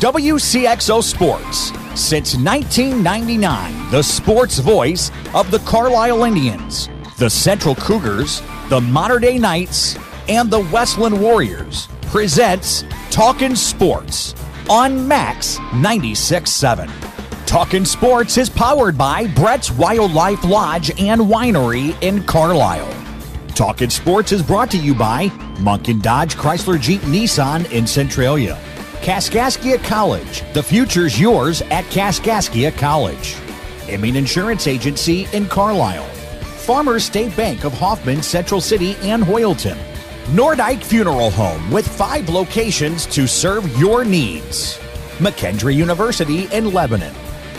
Wcxo Sports. Since 1999, the sports voice of the Carlisle Indians, the Central Cougars, the Mater Dei Knights, and the Westland Warriors presents Talkin' Sports on Max 96.7. Talkin' Sports is powered by Brett's Wildlife Lodge and Winery in Carlisle. Talkin' Sports is brought to you by Munkin Dodge Chrysler Jeep Nissan in Centralia. Kaskaskia College. The future's yours at Kaskaskia College. Emin Insurance Agency in Carlisle. Farmers State Bank of Hoffman, Central City, and Hoyleton. Nordyke Funeral Home with 5 locations to serve your needs. McKendree University in Lebanon.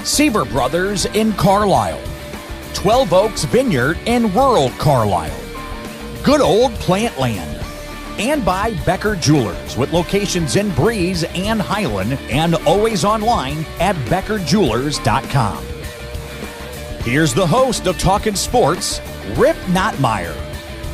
Seaver Brothers in Carlisle. 12 Oaks Vineyard in rural Carlisle. Good Old Plant Land. And by Becker Jewelers with locations in Breeze and Highland and always online at beckerjewelers.com. Here's the host of Talkin' Sports, Rip Nottmeyer.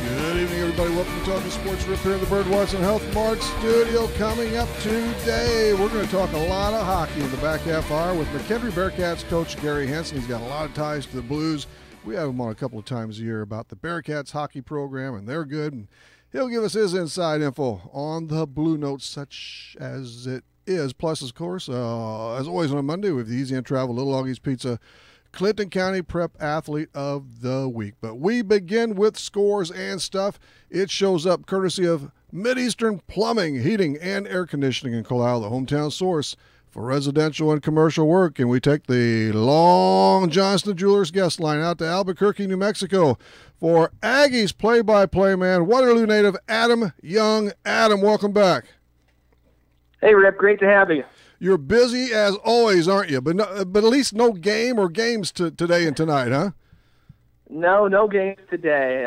Good evening, everybody. Welcome to Talkin' Sports. Rip here in the Birdwatch and Health Mart studio. Coming up today, we're going to talk a lot of hockey in the back half hour with McKendree Bearcats coach Gary Henson. He's got a lot of ties to the Blues. We have him on a couple of times a year about the Bearcats hockey program, and they're good. And he'll give us his inside info on the Blue Notes, such as it is. Plus, of course, as always on a Monday, we have the Easy and Travel Little Augie's Pizza Clinton County Prep Athlete of the Week. But we begin with scores and stuff. It shows up courtesy of Mideastern Plumbing, Heating, and Air Conditioning in Carlisle, the hometown source for residential and commercial work. And we take the Long Johnston Jewelers guest line out to Albuquerque, New Mexico for Aggies play-by-play man, Waterloo native Adam Young. Adam, welcome back. Hey, Rip, great to have you. You're busy as always, aren't you? But at least no game or games today and tonight, huh? No games today.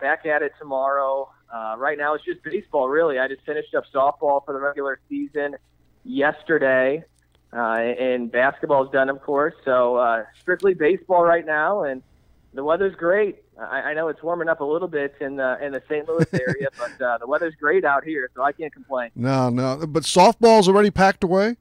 Back at it tomorrow. Right now it's just baseball, really. I just finished up softball for the regular season yesterday, and basketball's done, of course. So strictly baseball right now, and the weather's great. I know it's warming up a little bit in the St. Louis area, but the weather's great out here, so I can't complain. No. But softball's already packed away?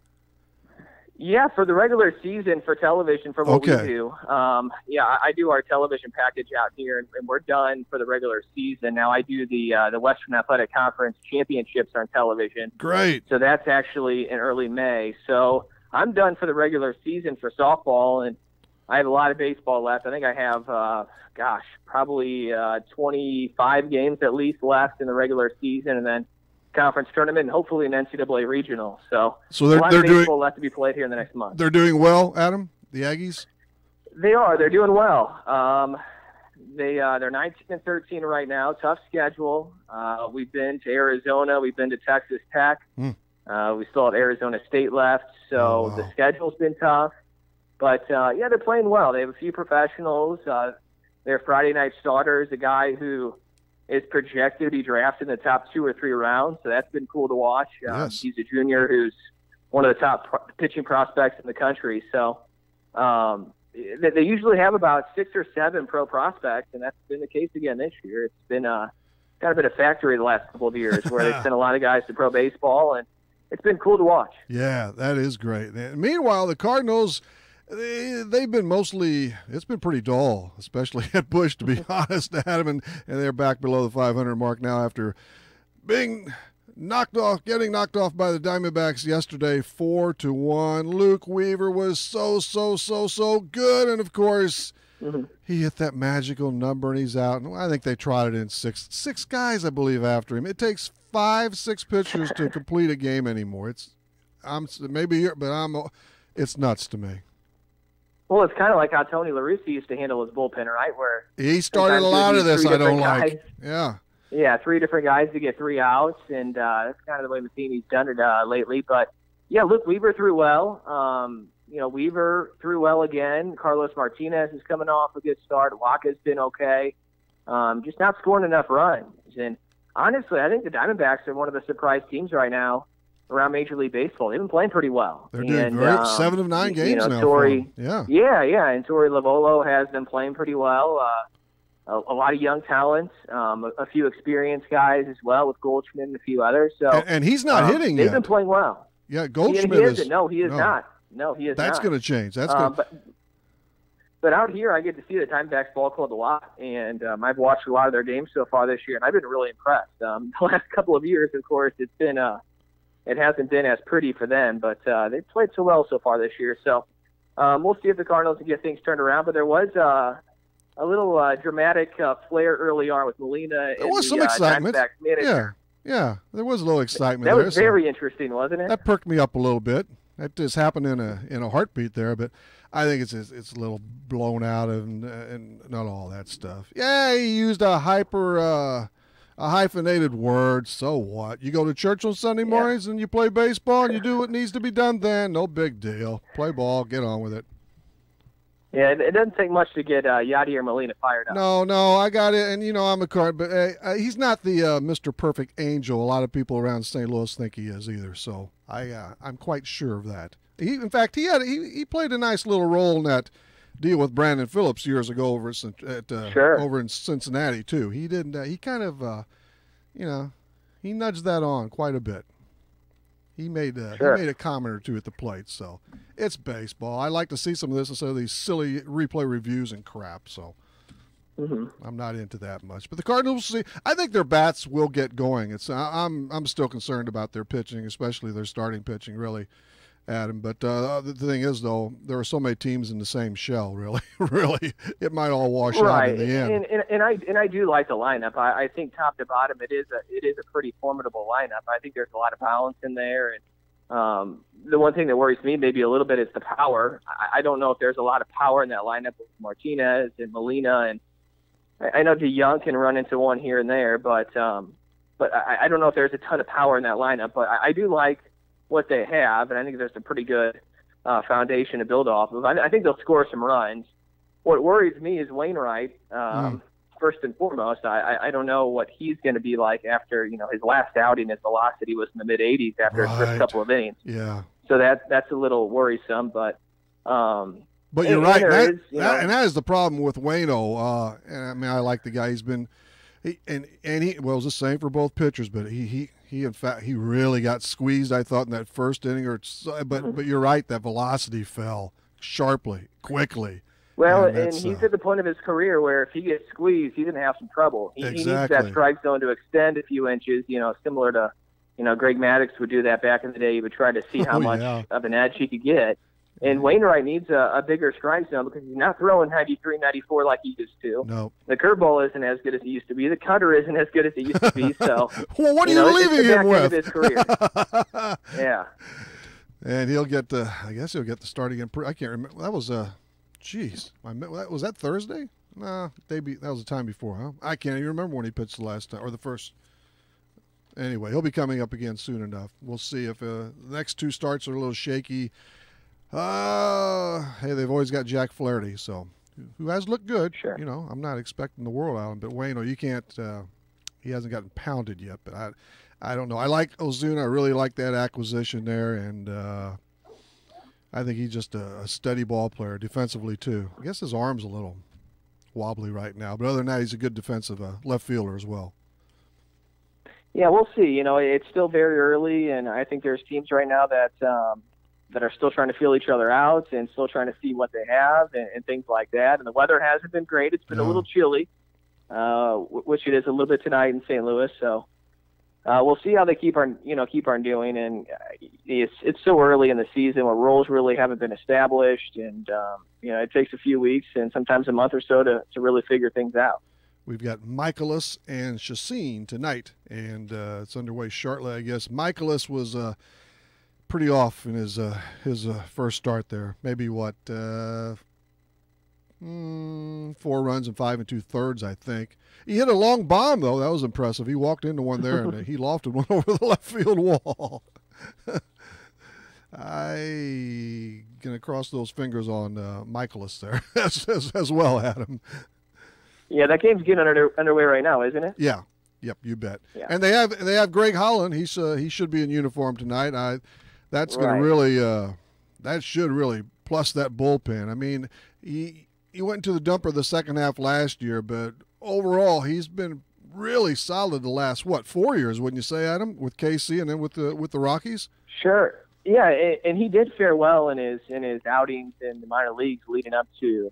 Yeah, for the regular season for television, for what we do. I do our television package out here, and we're done for the regular season. Now I do the Western Athletic Conference Championships on television. Great. So that's actually in early May. So I'm done for the regular season for softball, and I have a lot of baseball left. I think I have, probably 25 games at least left in the regular season, and then conference tournament, and hopefully an NCAA regional. So they're a lot of baseball doing left to be played here in the next month. They're doing well, Adam, the Aggies? They are. They're doing well. They're 19 and 13 right now. Tough schedule. We've been to Arizona. We've been to Texas Tech. We still have Arizona State left. So the schedule's been tough. But, they're playing well. They have a few professionals. Their Friday night starter is a guy who is projected to be drafted in the top 2 or 3 rounds, so that's been cool to watch. Yes. He's a junior who's one of the top pitching prospects in the country. So they usually have about 6 or 7 pro prospects, and that's been the case again this year. It's been kind of been a factory the last couple of years where they've sent a lot of guys to pro baseball, and it's been cool to watch. Yeah, that is great. And meanwhile, the Cardinals, they've been it's been pretty dull, especially at Busch, to be honest, Adam, and they're back below the 500 mark now after getting knocked off by the Diamondbacks yesterday 4-1. Luke Weaver was so good, and of course, he hit that magical number and he's out. And I think they trotted in six guys, I believe, after him. It takes 5-6 pitchers to complete a game anymore. It's nuts to me. Well, it's kind of like how Tony La Russa used to handle his bullpen, right? Where he started a lot of this I don't like. Yeah, 3 different guys to get 3 outs, and that's kind of the way Matheny's done it lately. But, yeah, Luke Weaver threw well. Weaver threw well again. Carlos Martinez is coming off a good start. Waka's been okay. Just not scoring enough runs. And, honestly, I think the Diamondbacks are one of the surprise teams right now around Major League Baseball. They've been playing pretty well. They're doing great. 7 of 9 games now. And Torey Lovolo has been playing pretty well. A lot of young talents, a few experienced guys as well with Goldschmidt and a few others. So and he's not hitting yet. They've been playing well. Yeah, Goldschmidt is. No, he is not. No, he is That's not. going to change. That's going. But out here, I get to see the Diamondbacks ball club a lot, and I've watched a lot of their games so far this year, and I've been really impressed. The last couple of years, of course, it hasn't been as pretty for them, but they've played so well so far this year. So we'll see if the Cardinals can get things turned around. But there was a little dramatic flair early on with Molina. There was some excitement. Diamondbacks manager. Yeah, there was a little excitement. That was very interesting, wasn't it? That perked me up a little bit. That just happened in a heartbeat there, but I think it's a little blown out and not all that stuff. Yeah, he used a hyphenated word. So what? You go to church on Sunday mornings and you play baseball and you do what needs to be done then. No big deal. Play ball. Get on with it. Yeah, it doesn't take much to get Yadier Molina fired up. No, I got it. And, I'm a card, but he's not the Mr. Perfect Angel a lot of people around St. Louis think he is either. So I'm quite sure of that. In fact, he played a nice little role in that deal with Brandon Phillips years ago over over in Cincinnati too. He didn't. He kind of, he nudged that on quite a bit. He made a comment or two at the plate. So it's baseball. I like to see some of this instead of these silly replay reviews and crap. So I'm not into that much. But the Cardinals, I think their bats will get going. I'm still concerned about their pitching, especially their starting pitching, really. Adam, but the thing is, though, there are so many teams in the same shell. Really, it might all wash out in the end. And I do like the lineup. I think top to bottom, it is a pretty formidable lineup. I think there's a lot of balance in there, and the one thing that worries me maybe a little bit is the power. I don't know if there's a lot of power in that lineup with Martinez and Molina, and I know DeYoung can run into one here and there, but I don't know if there's a ton of power in that lineup. But I do like what they have, and I think there's a pretty good foundation to build off of. I think they'll score some runs. What worries me is Wainwright, first and foremost. I don't know what he's going to be like after his last outing. His velocity was in the mid-80s after his first couple of innings. Yeah. So that's a little worrisome, but you're right. And that is the problem with Wcxo. And I mean, I like the guy. He's been he was the same for both pitchers, but he in fact really got squeezed, I thought, in that first inning. But you're right, that velocity fell sharply, quickly. Well, and he's at the point of his career where if he gets squeezed, he's going to have some trouble. He needs that strike zone to extend a few inches, similar to, Greg Maddux would do that back in the day. He would try to see how much of an edge he could get. And Wainwright needs a bigger strike zone because he's not throwing 93, 94 like he used to. No. The curveball isn't as good as it used to be. The cutter isn't as good as it used to be. So, well, what are you leaving him with? His career. Yeah. And he'll get I guess he'll get the start again. I can't remember. That was was that Thursday? Nah, that was the time before, huh? I can't even remember when he pitched the last time or the first. Anyway, he'll be coming up again soon enough. We'll see if the next two starts are a little shaky. Hey, they've always got Jack Flaherty, so who has looked good. Sure. I'm not expecting the world out of him, but Wayno, you can't. He hasn't gotten pounded yet, but I don't know. I like Ozuna. I really like that acquisition there, and I think he's just a steady ball player defensively too. I guess his arm's a little wobbly right now, but other than that, he's a good defensive left fielder as well. Yeah, we'll see. It's still very early, and I think there's teams right now that are still trying to feel each other out and still trying to see what they have and things like that. And the weather hasn't been great. It's been a little chilly, which it is a little bit tonight in St. Louis. So we'll see how they keep on doing. And it's so early in the season where roles really haven't been established. And, it takes a few weeks and sometimes a month or so to really figure things out. We've got Michaelis and Chacin tonight, and it's underway shortly, I guess. Michaelis was pretty off in his first start there. Maybe 4 runs and 5 2/3, I think. He hit a long bomb though. That was impressive. He walked into one there and he lofted one over the left field wall. I gonna cross those fingers on Michaelis there as well, Adam. Yeah, that game's getting underway right now, isn't it? Yeah. Yep, you bet. Yeah. And they have Greg Holland. He should be in uniform tonight. That's going to really that should really plus that bullpen. I mean, he went to the dumper the second half last year, but overall he's been really solid the last 4 years, wouldn't you say, Adam, with KC and then with the Rockies? Sure. Yeah, and he did fare well in his outings in the minor leagues leading up to,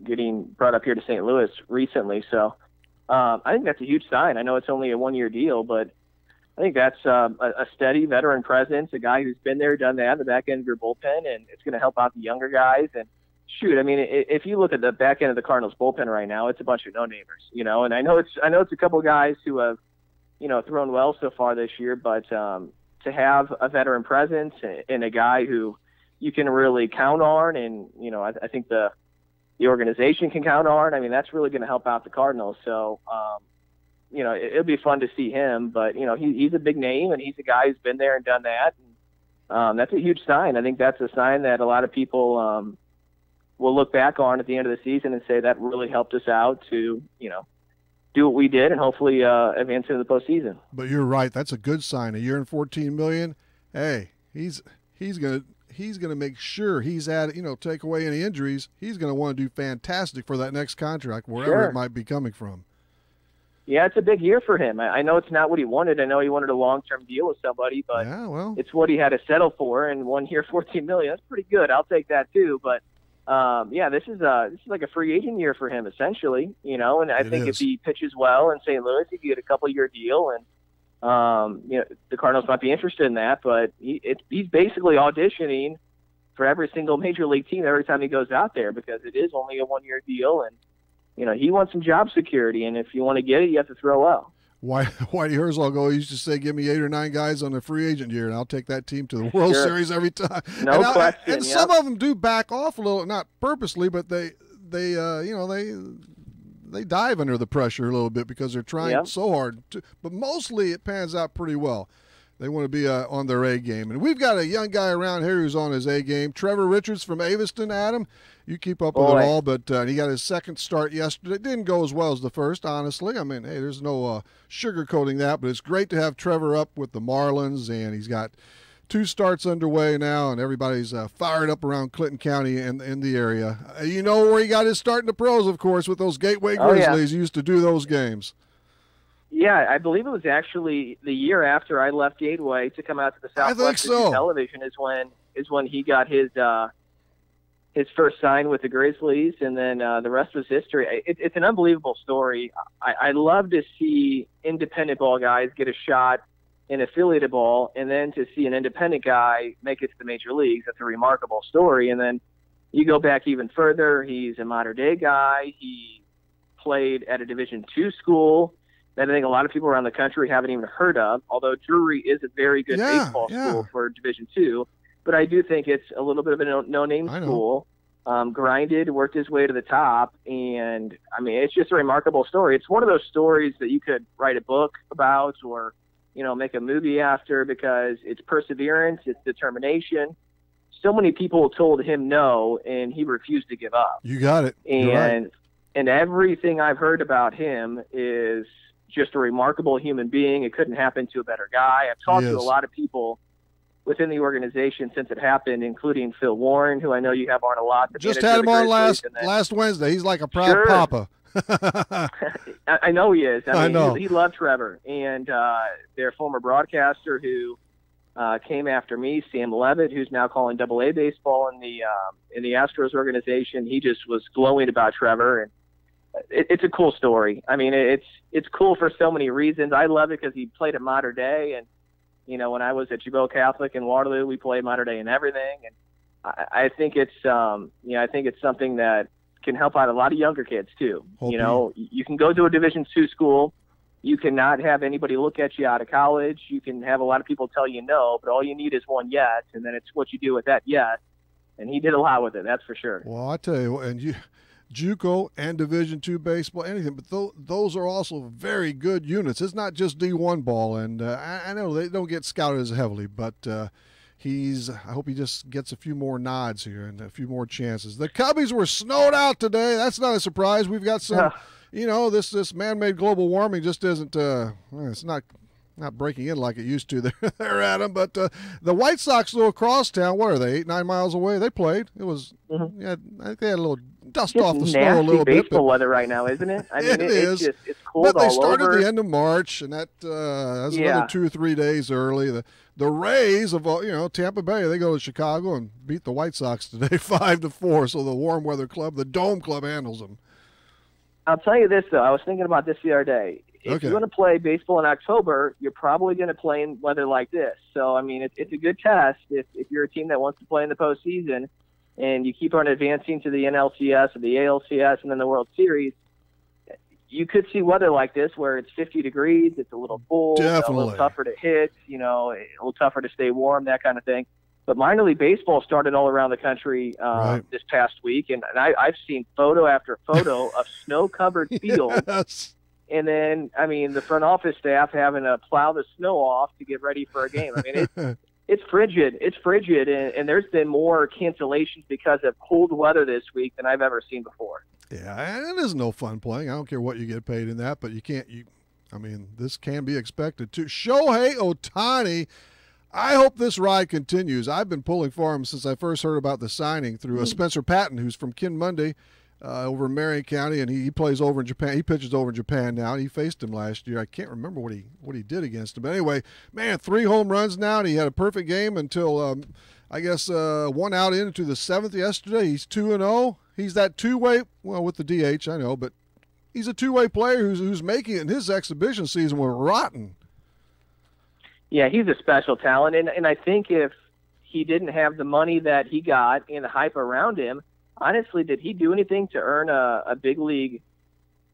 getting brought up here to St. Louis recently. So I think that's a huge sign. I know it's only a 1-year deal, but I think that's a steady veteran presence, a guy who's been there, done that in the back end of your bullpen, and it's going to help out the younger guys. And shoot, I mean, if you look at the back end of the Cardinals bullpen right now, it's a bunch of no-namers, and I know it's a couple guys who have, thrown well so far this year, but to have a veteran presence and a guy who you can really count on, and I think the organization can count on. I mean, that's really going to help out the Cardinals. So, it'll be fun to see him. But he's a big name, and he's a guy who's been there and done that. And, that's a huge sign. I think that's a sign that a lot of people will look back on at the end of the season and say that really helped us out to do what we did and hopefully advance into the postseason. But you're right. That's a good sign. A year and $14 million. Hey, he's gonna make sure he's at take away any injuries. He's gonna want to do fantastic for that next contract, wherever it might be coming from. Yeah, it's a big year for him. I know it's not what he wanted. I know he wanted a long-term deal with somebody, but it's what he had to settle for. And 1 year, $14 million. That's pretty good. I'll take that too. But this is like a free agent year for him, essentially. And I think if he pitches well in St. Louis, he could get a couple-year deal, and the Cardinals might be interested in that. But he's basically auditioning for every single major league team every time he goes out there, because it is only a 1-year deal, and he wants some job security. And if you want to get it, you have to throw well. Whitey Herzog used to say, give me 8 or 9 guys on the free agent year, and I'll take that team to the World Series every time. No question. And some of them do back off a little, not purposely, but they dive under the pressure a little bit because they're trying so hard. But mostly it pans out pretty well. They want to be on their A game. And we've got a young guy around here who's on his A game. Trevor Richards from Aviston, Adam. You keep up with it all, but he got his second start yesterday. It didn't go as well as the first, honestly. I mean, hey, there's no sugarcoating that, but it's great to have Trevor up with the Marlins, and he's got 2 starts underway now, and everybody's fired up around Clinton County and in the area. You know where he got his start in the pros, of course, with those Gateway Grizzlies. He used to do those games. Yeah, I believe it was actually the year after I left Gateway to come out to the Southwest to do television is when he got his first sign with the Grizzlies, and then the rest was history. It's an unbelievable story. I love to see independent ball guys get a shot in affiliated ball, and then to see an independent guy make it to the major leagues. That's a remarkable story. And then you go back even further. He's a modern-day guy. He played at a Division II school that I think a lot of people around the country haven't even heard of, although Drury is a very good baseball school for Division II. But I do think it's a little bit of a no-name school. Grinded, worked his way to the top, and, I mean, it's just a remarkable story. It's one of those stories that you could write a book about or, make a movie after, because it's perseverance, it's determination. So many people told him no, and he refused to give up. You got it. And everything I've heard about him is just a remarkable human being. It couldn't happen to a better guy. I've talked to a lot of people within the organization since it happened, including Phil Warren, who I know you have on a lot. Just had him on last Wednesday. He's like a proud papa. I know he is. I know. He loved Trevor. And their former broadcaster who came after me, Sam Levitt, who's now calling AA baseball in the Astros organization, he just was glowing about Trevor. And it's a cool story. I mean, it's cool for so many reasons. I love it because he played at Mater Dei, and when I was at Jubel Catholic in Waterloo, we played Mater Dei and everything. And I think it's I think it's something that can help out a lot of younger kids too. You can go to a Division II school. You cannot have anybody look at you out of college. You can have a lot of people tell you no, but all you need is one yes, and then it's what you do with that yes. And he did a lot with it, that's for sure. Well, I tell you, and JUCO and Division II baseball, anything, but those are also very good units. It's not just D1 ball, and I know they don't get scouted as heavily, but I hope he just gets a few more nods here and a few more chances. The Cubbies were snowed out today. That's not a surprise. We've got some, this man-made global warming just isn't, it's not breaking in like it used to there, Adam. But the White Sox, though, across town, what are they, 8-9 miles away? They played. It was, I think they had a little dust off the snow a little bit. Baseball weather right now, isn't it? I mean, it is. It's cold all over. But they started the end of March, and that's another 2 or 3 days early. The Rays of Tampa Bay, they go to Chicago and beat the White Sox today 5-4. So the warm weather club, the Dome Club, handles them. I'll tell you this though. I was thinking about this the other day. If you're going to play baseball in October, you're probably going to play in weather like this. So, I mean, it's a good test if you're a team that wants to play in the postseason and you keep on advancing to the NLCS or the ALCS and then the World Series. You could see weather like this where it's 50 degrees, it's a little cold, a little tougher to hit, a little tougher to stay warm, that kind of thing. But minor league baseball started all around the country this past week, and I've seen photo after photo of snow-covered fields. Yes. And then, I mean, the front office staff having to plow the snow off to get ready for a game. I mean, it's frigid. It's frigid, and there's been more cancellations because of cold weather this week than I've ever seen before. Yeah, and it is no fun playing. I don't care what you get paid in that, but you can't. This can be expected too. Shohei Ohtani, I hope this ride continues. I've been pulling for him since I first heard about the signing through Spencer Patton, who's from Kinmundy over in Marion County, and he plays over in Japan. He pitches over in Japan now, and he faced him last year. I can't remember what he did against him. But anyway, man, 3 home runs now, and he had a perfect game until one out into the 7th yesterday. He's 2-0. He's that two-way, well, with the DH, I know, but he's a two-way player who's making it, and his exhibition season was rotten. Yeah, he's a special talent, and I think if he didn't have the money that he got and the hype around him, honestly, did he do anything to earn a big league,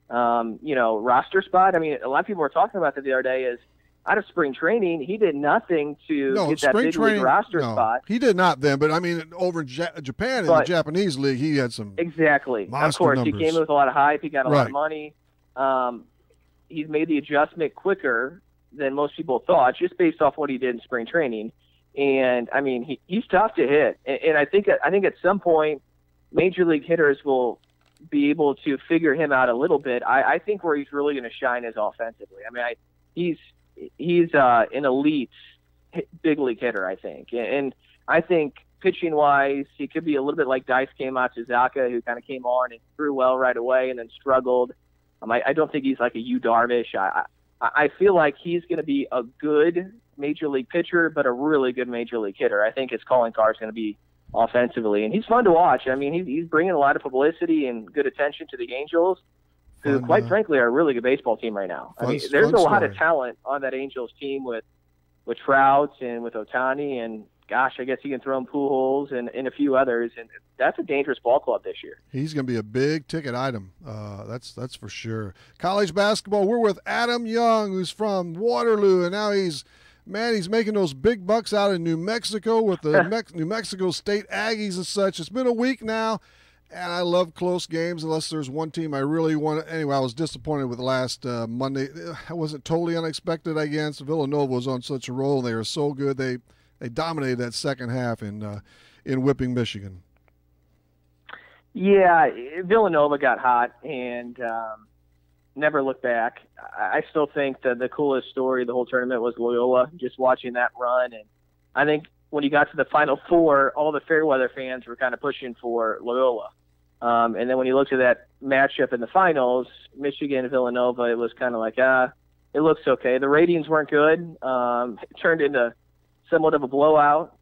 roster spot? I mean, a lot of people were talking about that the other day. Is out of spring training, he did nothing to get that big league roster spot. He did not then, but I mean, over in Japan in the Japanese league, he had some exactly. Of course, numbers. He came in with a lot of hype. He got a lot of money. He's made the adjustment quicker than most people thought, just based off what he did in spring training. And I mean, he's tough to hit. And I think at some point, major league hitters will be able to figure him out a little bit. I think where he's really going to shine is offensively. I mean, he's an elite big league hitter, I think. And I think pitching wise, he could be a little bit like Daisuke Matsuzaka, who kind of came on and threw well right away and then struggled. I don't think he's like a Yu Darvish. I feel like he's going to be a good major league pitcher, but a really good major league hitter. I think his calling card is going to be offensively, and he's fun to watch. I mean, he's bringing a lot of publicity and good attention to the Angels, who, quite frankly, are a really good baseball team right now. I mean, there's a lot of talent on that Angels team with Trout and with Ohtani, and gosh, I guess you can throw in Pujols and a few others, and that's a dangerous ball club this year. He's going to be a big ticket item. That's for sure. College basketball, we're with Adam Young, who's from Waterloo, and now he's making those big bucks out in New Mexico with the New Mexico State Aggies and such. It's been a week now, and I love close games unless there's one team I really want to. Anyway, I was disappointed with last Monday. It wasn't totally unexpected, I guess. Villanova was on such a roll, and they were so good. They dominated that second half in whipping Michigan. Yeah, Villanova got hot and never looked back. I still think that the coolest story of the whole tournament was Loyola, just watching that run. And I think when you got to the Final Four, all the Fairweather fans were kind of pushing for Loyola. And then when you looked at that matchup in the finals, Michigan and Villanova, it was kind of like, it looks okay. The ratings weren't good. It turned into somewhat of a blowout.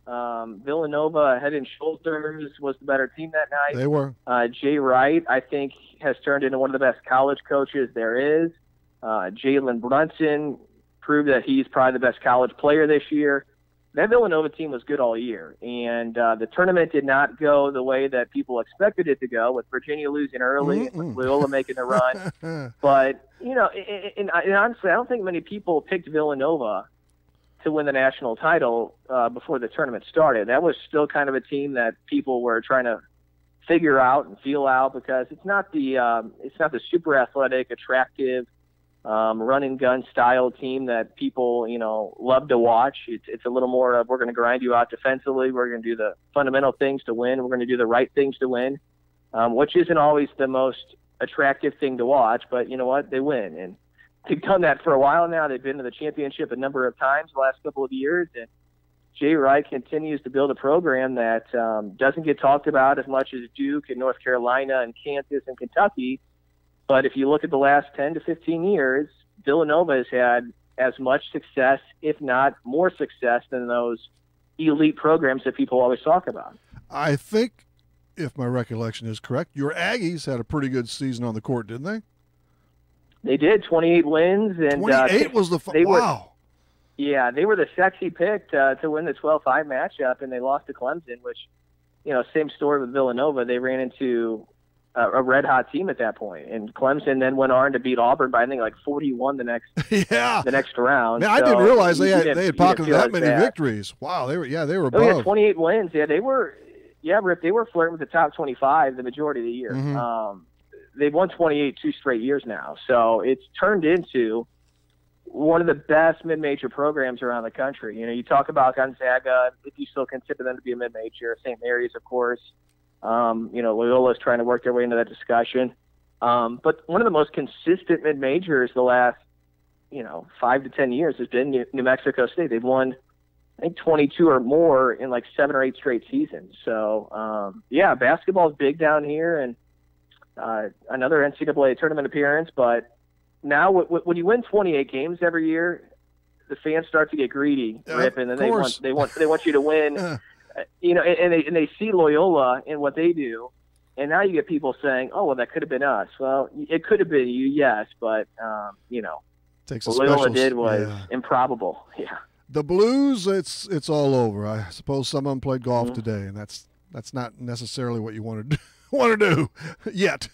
Villanova, head and shoulders, was the better team that night. They were. Jay Wright, I think, has turned into one of the best college coaches there is. Jalen Brunson proved that he's probably the best college player this year. That Villanova team was good all year, and the tournament did not go the way that people expected it to go, with Virginia losing early and with Loyola making the run. But, and honestly, I don't think many people picked Villanova to win the national title before the tournament started. That was still kind of a team that people were trying to figure out and feel out, because it's not the super athletic, attractive, run and gun style team that people love to watch. It's a little more of, we're going to grind you out defensively. We're going to do the fundamental things to win. We're going to do the right things to win, which isn't always the most attractive thing to watch. But you know what? They win, and they've done that for a while now. They've been to the championship a number of times the last couple of years, and Jay Wright continues to build a program that doesn't get talked about as much as Duke and North Carolina and Kansas and Kentucky. But if you look at the last 10 to 15 years, Villanova has had as much success, if not more success, than those elite programs that people always talk about. I think, if my recollection is correct, your Aggies had a pretty good season on the court, didn't they? They did, 28 wins. And 28 was the wow. Yeah, they were the sexy pick to win the 12-5 matchup, and they lost to Clemson, which, same story with Villanova. They ran into a red-hot team at that point, and Clemson then went on to beat Auburn by, I think, like 41 the next round. Man, I didn't realize they had pocketed that many victories. Wow, they were above. Oh, yeah, 28 wins. Yeah, they were Rip, they were flirting with the top 25 the majority of the year. Mm-hmm. They've won 28 2 straight years now, so it's turned into one of the best mid-major programs around the country. You talk about Gonzaga, if you still consider them to be a mid-major, St. Mary's, of course. Loyola's trying to work their way into that discussion. But one of the most consistent mid-majors the last, 5 to 10 years has been New Mexico State. They've won, I think, 22 or more in like 7 or 8 straight seasons. So, basketball is big down here, and another NCAA tournament appearance. But now when you win 28 games every year, the fans start to get greedy, Rip, and then they want you to win. And they see Loyola and what they do, and now you get people saying, "Oh, well, that could have been us." Well, it could have been you, yes, but Takes what Loyola did was improbable. Yeah. The Blues, it's all over. I suppose some of them played golf today, and that's not necessarily what you want to do yet.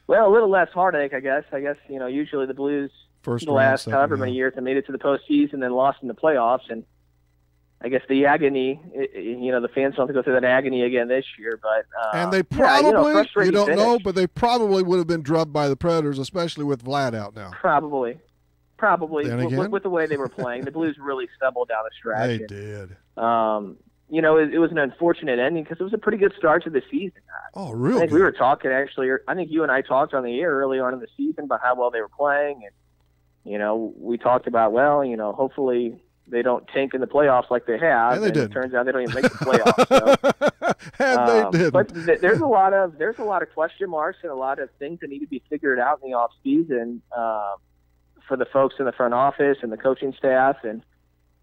Well, a little less heartache, I guess. Usually the Blues, First the last however many years, have made it to the postseason, then lost in the playoffs, and I guess the agony, the fans don't have to go through that agony again this year. But and they probably, you don't know, but they probably would have been drubbed by the Predators, especially with Vlad out now. Probably. With the way they were playing, the Blues really stumbled down the stretch. They did. It was an unfortunate ending because it was a pretty good start to the season. Oh, really? I think we were talking actually. I think you and I talked on the air early on in the season about how well they were playing, and we talked about hopefully they don't tank in the playoffs like they have. And they did. It turns out they don't even make the playoffs. And they did. But there's a lot of question marks and a lot of things that need to be figured out in the off season for the folks in the front office and the coaching staff, and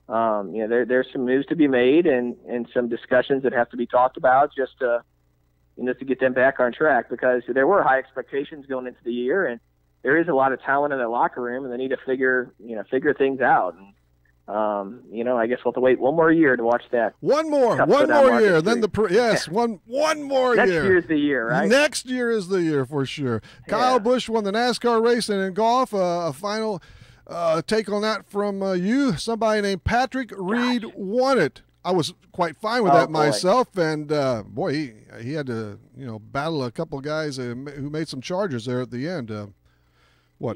there's some moves to be made and some discussions that have to be talked about just to get them back on track, because there were high expectations going into the year, and there is a lot of talent in that locker room, and they need to figure things out. And I guess we'll have to wait one more year to watch that. One more year. Then one more year. Next year is the year, right? Next year is the year for sure. Yeah. Kyle Busch won the NASCAR race, and in golf, a final take on that from you. Somebody named Patrick Reed won it. I was quite fine with that myself, and he had to battle a couple of guys who made some charges there at the end.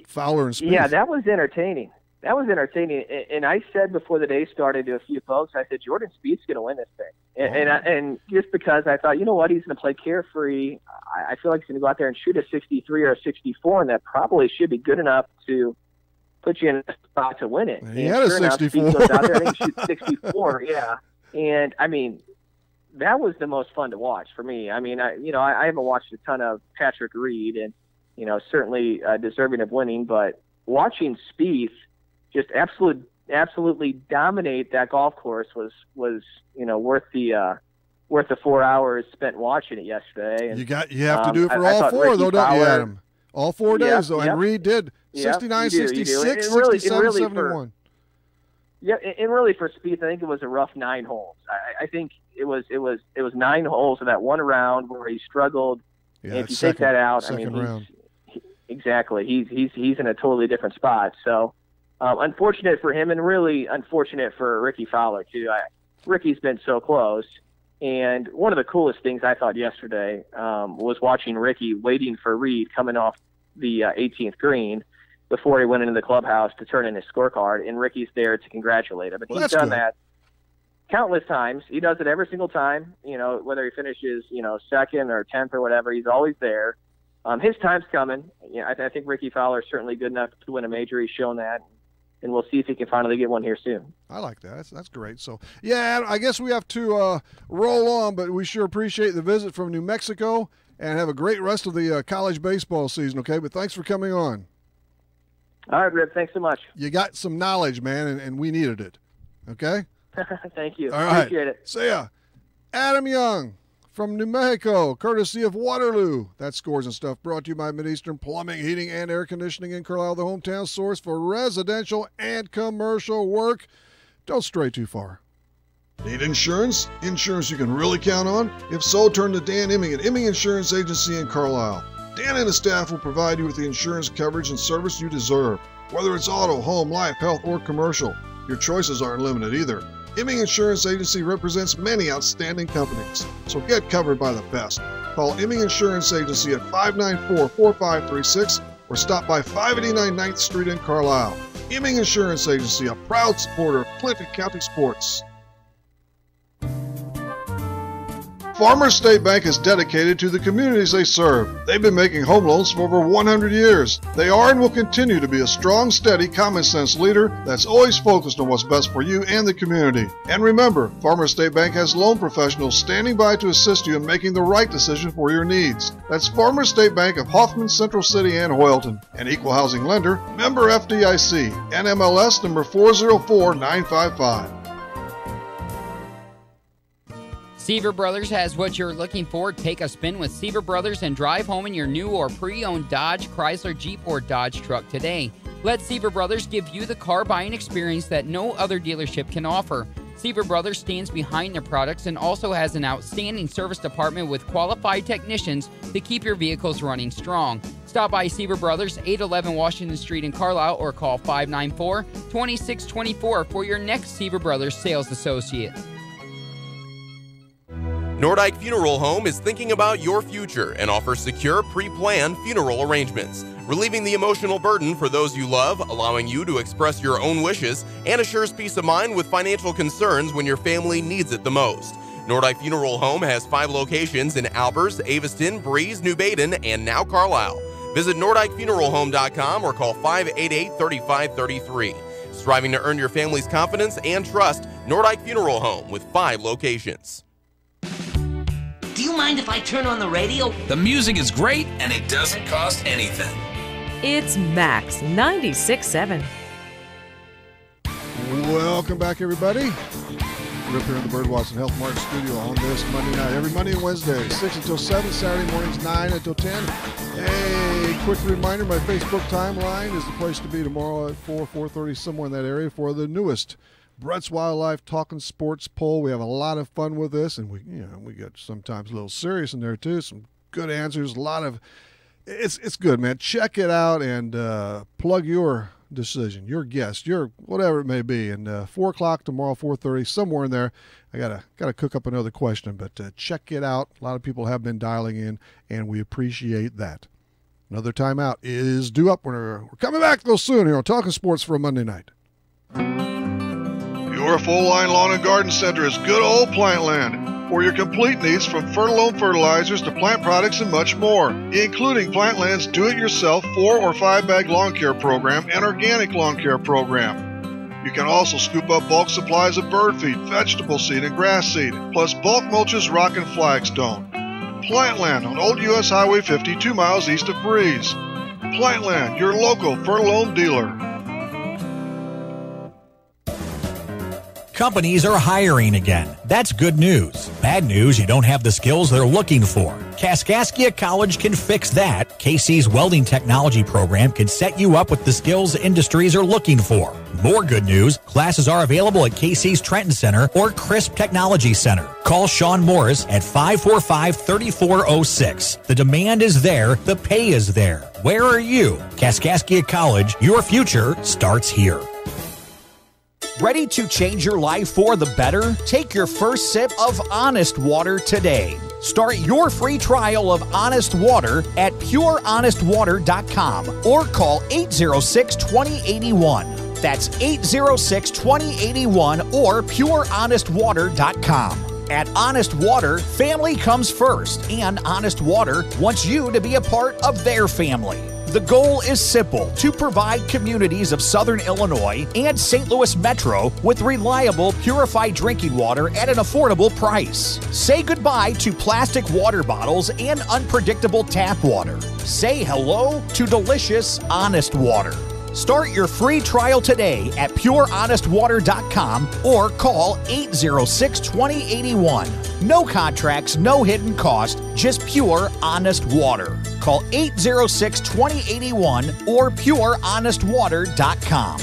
Fowler and Spieth? Yeah, that was entertaining. And I said before the day started to a few folks, I said, Jordan Spieth's going to win this thing. And just because I thought, he's going to play carefree, I feel like he's going to go out there and shoot a 63 or a 64, and that probably should be good enough to put you in a spot to win it. He had a 64. Spieth goes out there and he shoots 64, yeah. And, that was the most fun to watch for me. I haven't watched a ton of Patrick Reed, and, certainly deserving of winning, but watching Spieth just absolutely dominate that golf course was worth the 4 hours spent watching it yesterday. And, you have to do it for all four, though, don't you, Adam? All 4 days, though. And Reed did 69, 66, 67, 71. Yeah, and really for Spieth, I think it was a rough 9 holes. I think it was 9 holes in that one round where he struggled. Yeah, and if you take that out, round. Exactly, he's in a totally different spot. So unfortunate for him, and really unfortunate for Ricky Fowler too. Ricky's been so close, and one of the coolest things I thought yesterday was watching Ricky waiting for Reed coming off the 18th green before he went into the clubhouse to turn in his scorecard, and Ricky's there to congratulate him. And he's done that countless times. He does it every single time, whether he finishes, second or 10th or whatever, he's always there. His time's coming. I think Ricky Fowler is certainly good enough to win a major. He's shown that. we'll see if he can finally get one here soon. I like that. That's great. So, yeah, I guess we have to roll on, but we sure appreciate the visit from New Mexico, and have a great rest of the college baseball season, okay? But thanks for coming on. All right, Rip, thanks so much. You got some knowledge, man, and we needed it, okay? Thank you. All right. Appreciate it. See ya. Adam Young from New Mexico, courtesy of Waterloo. That Scores and Stuff brought to you by Mideastern Plumbing, Heating, and Air Conditioning in Carlisle, the hometown source for residential and commercial work. Don't stray too far. Need insurance? Insurance you can really count on? If so, turn to Dan Imming at Imming Insurance Agency in Carlisle. Dan and his staff will provide you with the insurance coverage and service you deserve. Whether it's auto, home, life, health, or commercial, your choices aren't limited either. Imming Insurance Agency represents many outstanding companies, so get covered by the best. Call Imming Insurance Agency at 594-4536 or stop by 589 9th Street in Carlisle. Imming Insurance Agency, a proud supporter of Clinton County sports. Farmers State Bank is dedicated to the communities they serve. They've been making home loans for over 100 years. They are and will continue to be a strong, steady, common-sense leader that's always focused on what's best for you and the community. And remember, Farmers State Bank has loan professionals standing by to assist you in making the right decision for your needs. That's Farmers State Bank of Hoffman, Central City, and Hoyleton. An equal housing lender, member FDIC, NMLS number 404955. Seaver Brothers has what you're looking for. Take a spin with Seaver Brothers and drive home in your new or pre-owned Dodge, Chrysler, Jeep, or Dodge truck today. Let Seaver Brothers give you the car buying experience that no other dealership can offer. Seaver Brothers stands behind their products and also has an outstanding service department with qualified technicians to keep your vehicles running strong. Stop by Seaver Brothers, 811 Washington Street in Carlisle, or call 594-2624 for your next Seaver Brothers sales associate. Nordyke Funeral Home is thinking about your future and offers secure, pre-planned funeral arrangements, relieving the emotional burden for those you love, allowing you to express your own wishes, and assures peace of mind with financial concerns when your family needs it the most. Nordyke Funeral Home has 5 locations in Albers, Aveston, Breeze, New Baden, and now Carlisle. Visit NordikeFuneralHome.com or call 588-3533. Striving to earn your family's confidence and trust, Nordyke Funeral Home with 5 locations. Do you mind if I turn on the radio? The music is great and it doesn't cost anything. It's Max 96.7. Welcome back, everybody. We're up here in the Birdwatch Health Mart studio on this Monday night. Every Monday and Wednesday, 6 until 7, Saturday mornings, 9 until 10. Hey, quick reminder, my Facebook timeline is the place to be tomorrow at 4:30, somewhere in that area, for the newest Brett's Wildlife Talkin' Sports poll. We have a lot of fun with this, and we get sometimes a little serious in there too. Some good answers, a lot of it's good, man. Check it out and plug your decision, your guess, your whatever it may be. And 4 o'clock tomorrow, 4:30, somewhere in there. I gotta cook up another question, but check it out. A lot of people have been dialing in, and we appreciate that. Another timeout is due up. We're coming back real soon here on Talkin' Sports for a Monday night. Your full-line lawn and garden center is good old Plantland. For your complete needs, from Fertilome fertilizers to plant products and much more, including Plantland's do-it-yourself 4 or 5 bag lawn care program and organic lawn care program. You can also scoop up bulk supplies of bird feed, vegetable seed, and grass seed, plus bulk mulches, rock, and flagstone. Plantland on Old U.S. Highway 50, 2 miles east of Breeze. Plantland, your local Fertilome dealer. Companies are hiring again. That's good news. Bad news, you don't have the skills they're looking for. Kaskaskia College can fix that. KC's welding technology program can set you up with the skills industries are looking for. More good news, classes are available at KC's Trenton Center or Crisp Technology Center. Call Sean Morris at 545-3406. The demand is there, the pay is there. Where are you? Kaskaskia College, your future starts here. Ready to change your life for the better? Take your first sip of Honest Water today. Start your free trial of Honest Water at PureHonestWater.com or call 806-2081. That's 806-2081 or PureHonestWater.com. At Honest Water, family comes first, and Honest Water wants you to be a part of their family. The goal is simple: to provide communities of Southern Illinois and St. Louis Metro with reliable, purified drinking water at an affordable price. Say goodbye to plastic water bottles and unpredictable tap water. Say hello to delicious, honest water. Start your free trial today at purehonestwater.com or call 806-2081. No contracts, no hidden cost, just pure, honest water. Call 806-2081 or purehonestwater.com.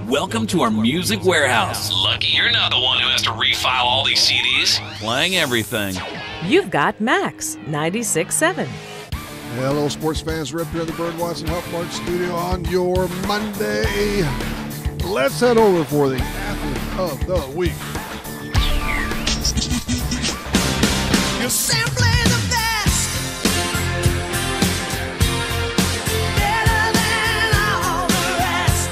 Welcome to our music warehouse. Lucky you're not the one who has to refile all these CDs. Playing everything. You've got Max 96.7. Hello, sports fans. Rip here in the Bird Watson Health Mart studio on your Monday. Let's head over for the Athlete of the Week. You're simply the best. Better than all the rest.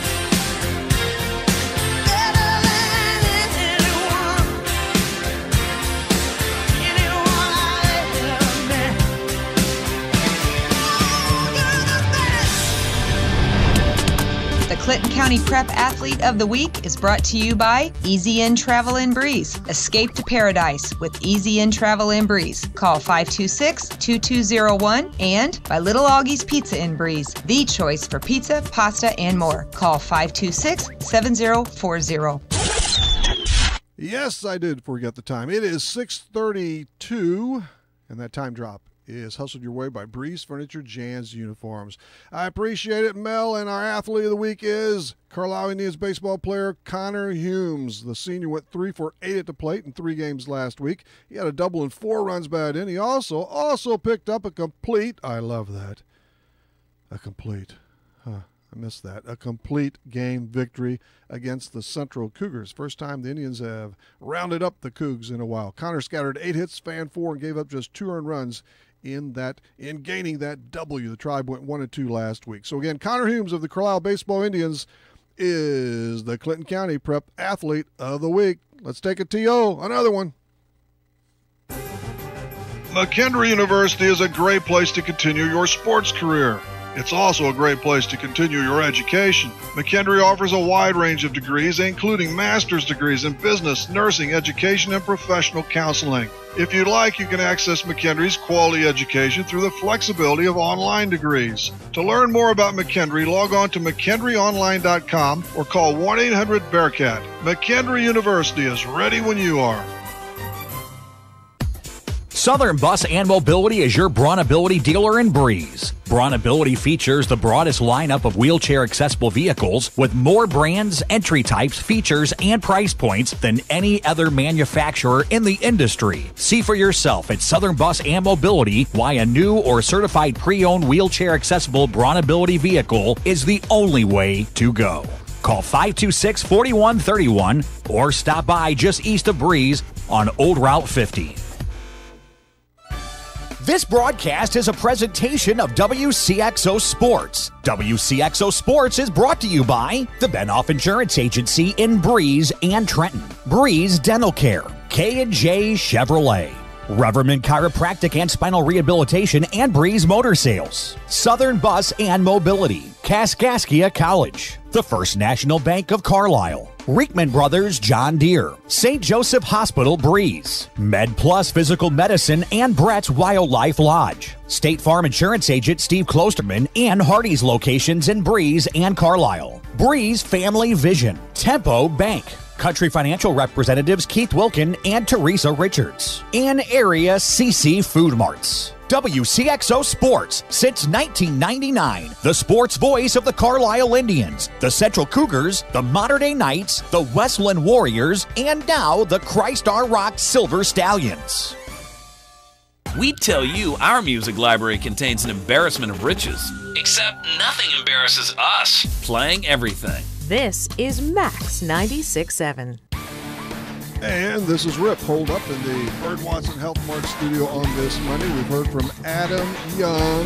Better than anyone. Anyone I ever met. The Clinton County Prep Athlete of the Week is brought to you by Easy In Travel and Breeze. Escape to paradise with Easy In Travel and Breeze. Call 526-2201 and by Little Augie's Pizza in Breeze, the choice for pizza, pasta, and more. Call 526-7040. Yes, I did forget the time. It is 6:32, and that time drop is hustled your way by Breeze Furniture Jan's Uniforms. I appreciate it, Mel, and our Athlete of the Week is Carlisle Indians baseball player Connor Humes. The senior went 3 for 8 at the plate in 3 games last week. He had a double and 4 runs batted in. He also picked up a complete, I love that, a complete game victory against the Central Cougars. First time the Indians have rounded up the Cougs in a while. Connor scattered 8 hits, fanned 4, and gave up just 2 earned runs in gaining that W. The Tribe went 1-2 last week. So again, Connor Humes of the Carlisle Baseball Indians is the Clinton County Prep Athlete of the Week. Let's take a TO, another one. McKendree University is a great place to continue your sports career. It's also a great place to continue your education. McKendree offers a wide range of degrees, including master's degrees in business, nursing, education, and professional counseling. If you'd like, you can access McKendree's quality education through the flexibility of online degrees. To learn more about McKendree, log on to McKendreeOnline.com or call 1-800-BEARCAT. McKendree University is ready when you are. Southern Bus and Mobility is your Brawnability dealer in Breeze. Brawnability features the broadest lineup of wheelchair-accessible vehicles with more brands, entry types, features, and price points than any other manufacturer in the industry. See for yourself at Southern Bus and Mobility why a new or certified pre-owned wheelchair-accessible Brawnability vehicle is the only way to go. Call 526-4131 or stop by just east of Breeze on Old Route 50. This broadcast is a presentation of Wcxo Sports. Wcxo Sports is brought to you by the Benoff Insurance Agency in Breeze and Trenton, Breeze Dental Care, K&J Chevrolet, Reverman Chiropractic and Spinal Rehabilitation and Breeze Motor Sales, Southern Bus and Mobility, Kaskaskia College, the First National Bank of Carlisle, Reekman Brothers John Deere, St. Joseph Hospital Breeze, Med Plus Physical Medicine and Brett's Wildlife Lodge, State Farm Insurance Agent Steve Klosterman and Hardy's locations in Breeze and Carlisle, Breeze Family Vision, Tempo Bank, Country Financial Representatives Keith Wilkin and Teresa Richards, and Area CC Food Marts. WCXO Sports since 1999, the sports voice of the Carlisle Indians, the Central Cougars, the Mater Dei Knights, the Westland Warriors, and now the Christ Our Rock Silver Stallions. We tell you our music library contains an embarrassment of riches. Except nothing embarrasses us. Playing everything. This is Max 96.7. And this is Rip, holed up in the Bird Watson Health Mart studio on this Monday. We've heard from Adam Young.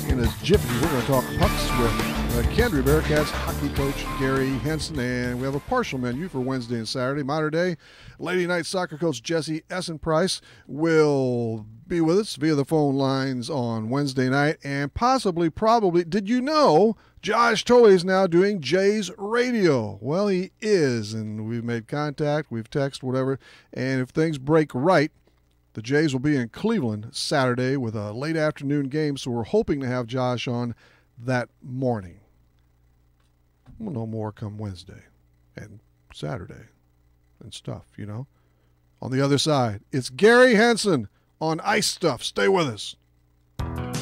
In a jiffy, we're going to talk pucks with McKendree Bearcats hockey coach Gary Henson. And we have a partial menu for Wednesday and Saturday. Mater Dei Lady Knights soccer coach Jesse Essenprice will be with us via the phone lines on Wednesday night, and probably, did you know Josh Tolley is now doing Jays radio? Well, he is, and we've made contact, we've texted, whatever, and if things break right, the Jays will be in Cleveland Saturday with a late afternoon game, so we're hoping to have Josh on that morning. We'll know more come Wednesday and Saturday and stuff, you know. On the other side, it's Gary Hansen on Ice Stuff. Stay with us.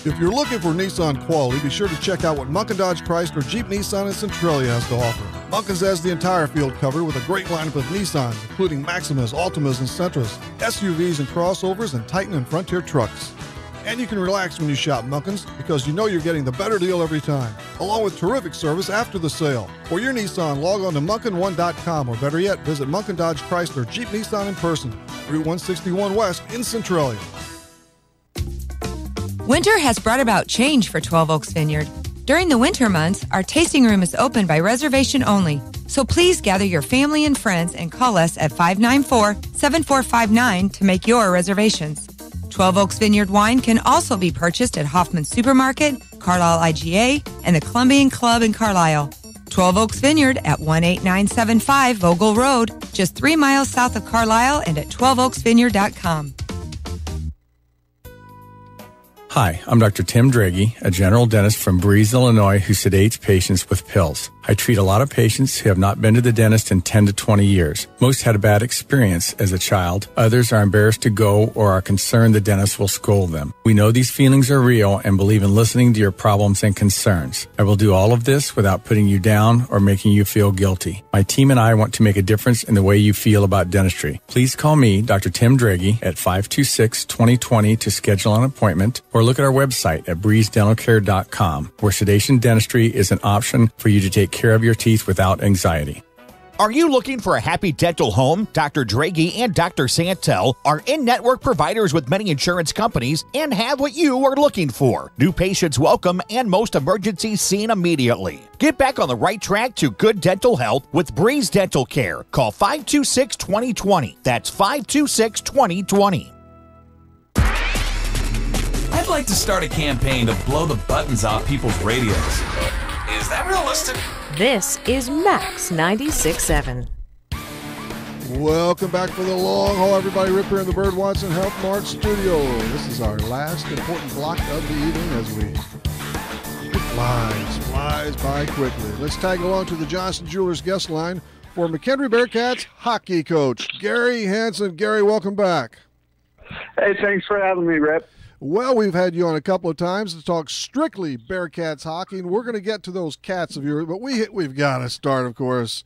If you're looking for Nissan quality, be sure to check out what Munkin Dodge Chrysler Jeep Nissan and Centralia has to offer. Munkin's has the entire field covered with a great lineup of Nissans, including Maximas, Altimas, and Sentras, SUVs and crossovers, and Titan and Frontier trucks. And you can relax when you shop Munkin's because you know you're getting the better deal every time, along with terrific service after the sale. For your Nissan, log on to Munkin1.com, or better yet, visit Munkin Dodge Chrysler Jeep Nissan in person, Route 161 West in Centralia. Winter has brought about change for 12 Oaks Vineyard. During the winter months, our tasting room is open by reservation only. So please gather your family and friends and call us at 594-7459 to make your reservations. 12 Oaks Vineyard wine can also be purchased at Hoffman Supermarket, Carlisle IGA, and the Columbian Club in Carlisle. 12 Oaks Vineyard at 18975 Vogel Road, just 3 miles south of Carlisle, and at 12oaksvineyard.com. Hi, I'm Dr. Tim Draghi, a general dentist from Breeze, Illinois, who sedates patients with pills. I treat a lot of patients who have not been to the dentist in 10 to 20 years. Most had a bad experience as a child. Others are embarrassed to go or are concerned the dentist will scold them. We know these feelings are real and believe in listening to your problems and concerns. I will do all of this without putting you down or making you feel guilty. My team and I want to make a difference in the way you feel about dentistry. Please call me, Dr. Tim Draghi, at 526-2020 to schedule an appointment, or look at our website at breezedentalcare.com, where sedation dentistry is an option for you to take care of your teeth without anxiety. Are you looking for a happy dental home? Dr. Draghi and Dr. Santel are in-network providers with many insurance companies and have what you are looking for. New patients welcome and most emergencies seen immediately. Get back on the right track to good dental health with Breeze Dental Care. Call 526-2020. That's 526-2020. I'd like to start a campaign to blow the buttons off people's radios. Is that realistic? This is Max 96.7. Welcome back for the long haul, everybody. Rip here in the Bird Watson Health Mart studio. This is our last important block of the evening as it flies by quickly. Let's tag along to the Johnson Jewelers guest line for McHenry Bearcats hockey coach Gary Hansen. Gary, welcome back. Hey, thanks for having me, Rip. Well, we've had you on a couple of times to talk strictly Bearcats hockey, and we're going to get to those cats of yours, but we've got to start, of course,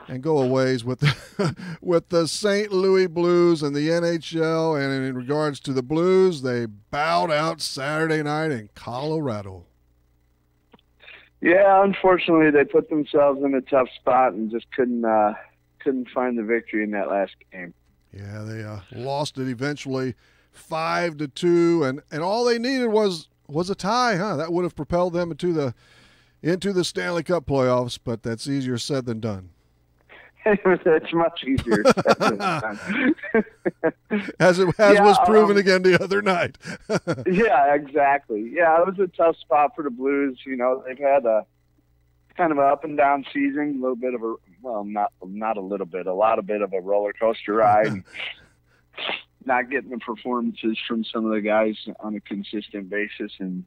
and go a ways with the St. Louis Blues and the NHL. And in regards to the Blues, they bowed out Saturday night in Colorado. Yeah, unfortunately, they put themselves in a tough spot and just couldn't find the victory in that last game. Yeah, they lost it eventually 5-2, and all they needed was a tie, huh? That would have propelled them into the Stanley Cup playoffs, but that's easier said than done. That's much easier said than done. as was proven again the other night. Yeah, exactly. Yeah, it was a tough spot for the Blues. You know, they've had a kind of an up and down season, a little bit of a not a little bit, a lot of bit of a roller coaster ride. Not getting the performances from some of the guys on a consistent basis, and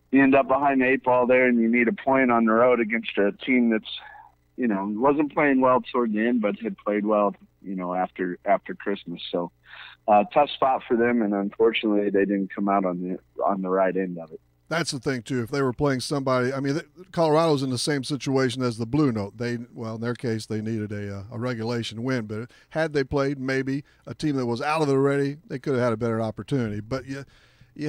you end up behind the 8 ball there, and you need a point on the road against a team that's, you know, wasn't playing well toward the end, but had played well, you know, after Christmas. So tough spot for them, and unfortunately they didn't come out on the right end of it. That's the thing, too. If they were playing somebody, I mean, Colorado's in the same situation as the Blue Note. In their case, they needed a regulation win. But had they played maybe a team that was out of it already, they could have had a better opportunity. But you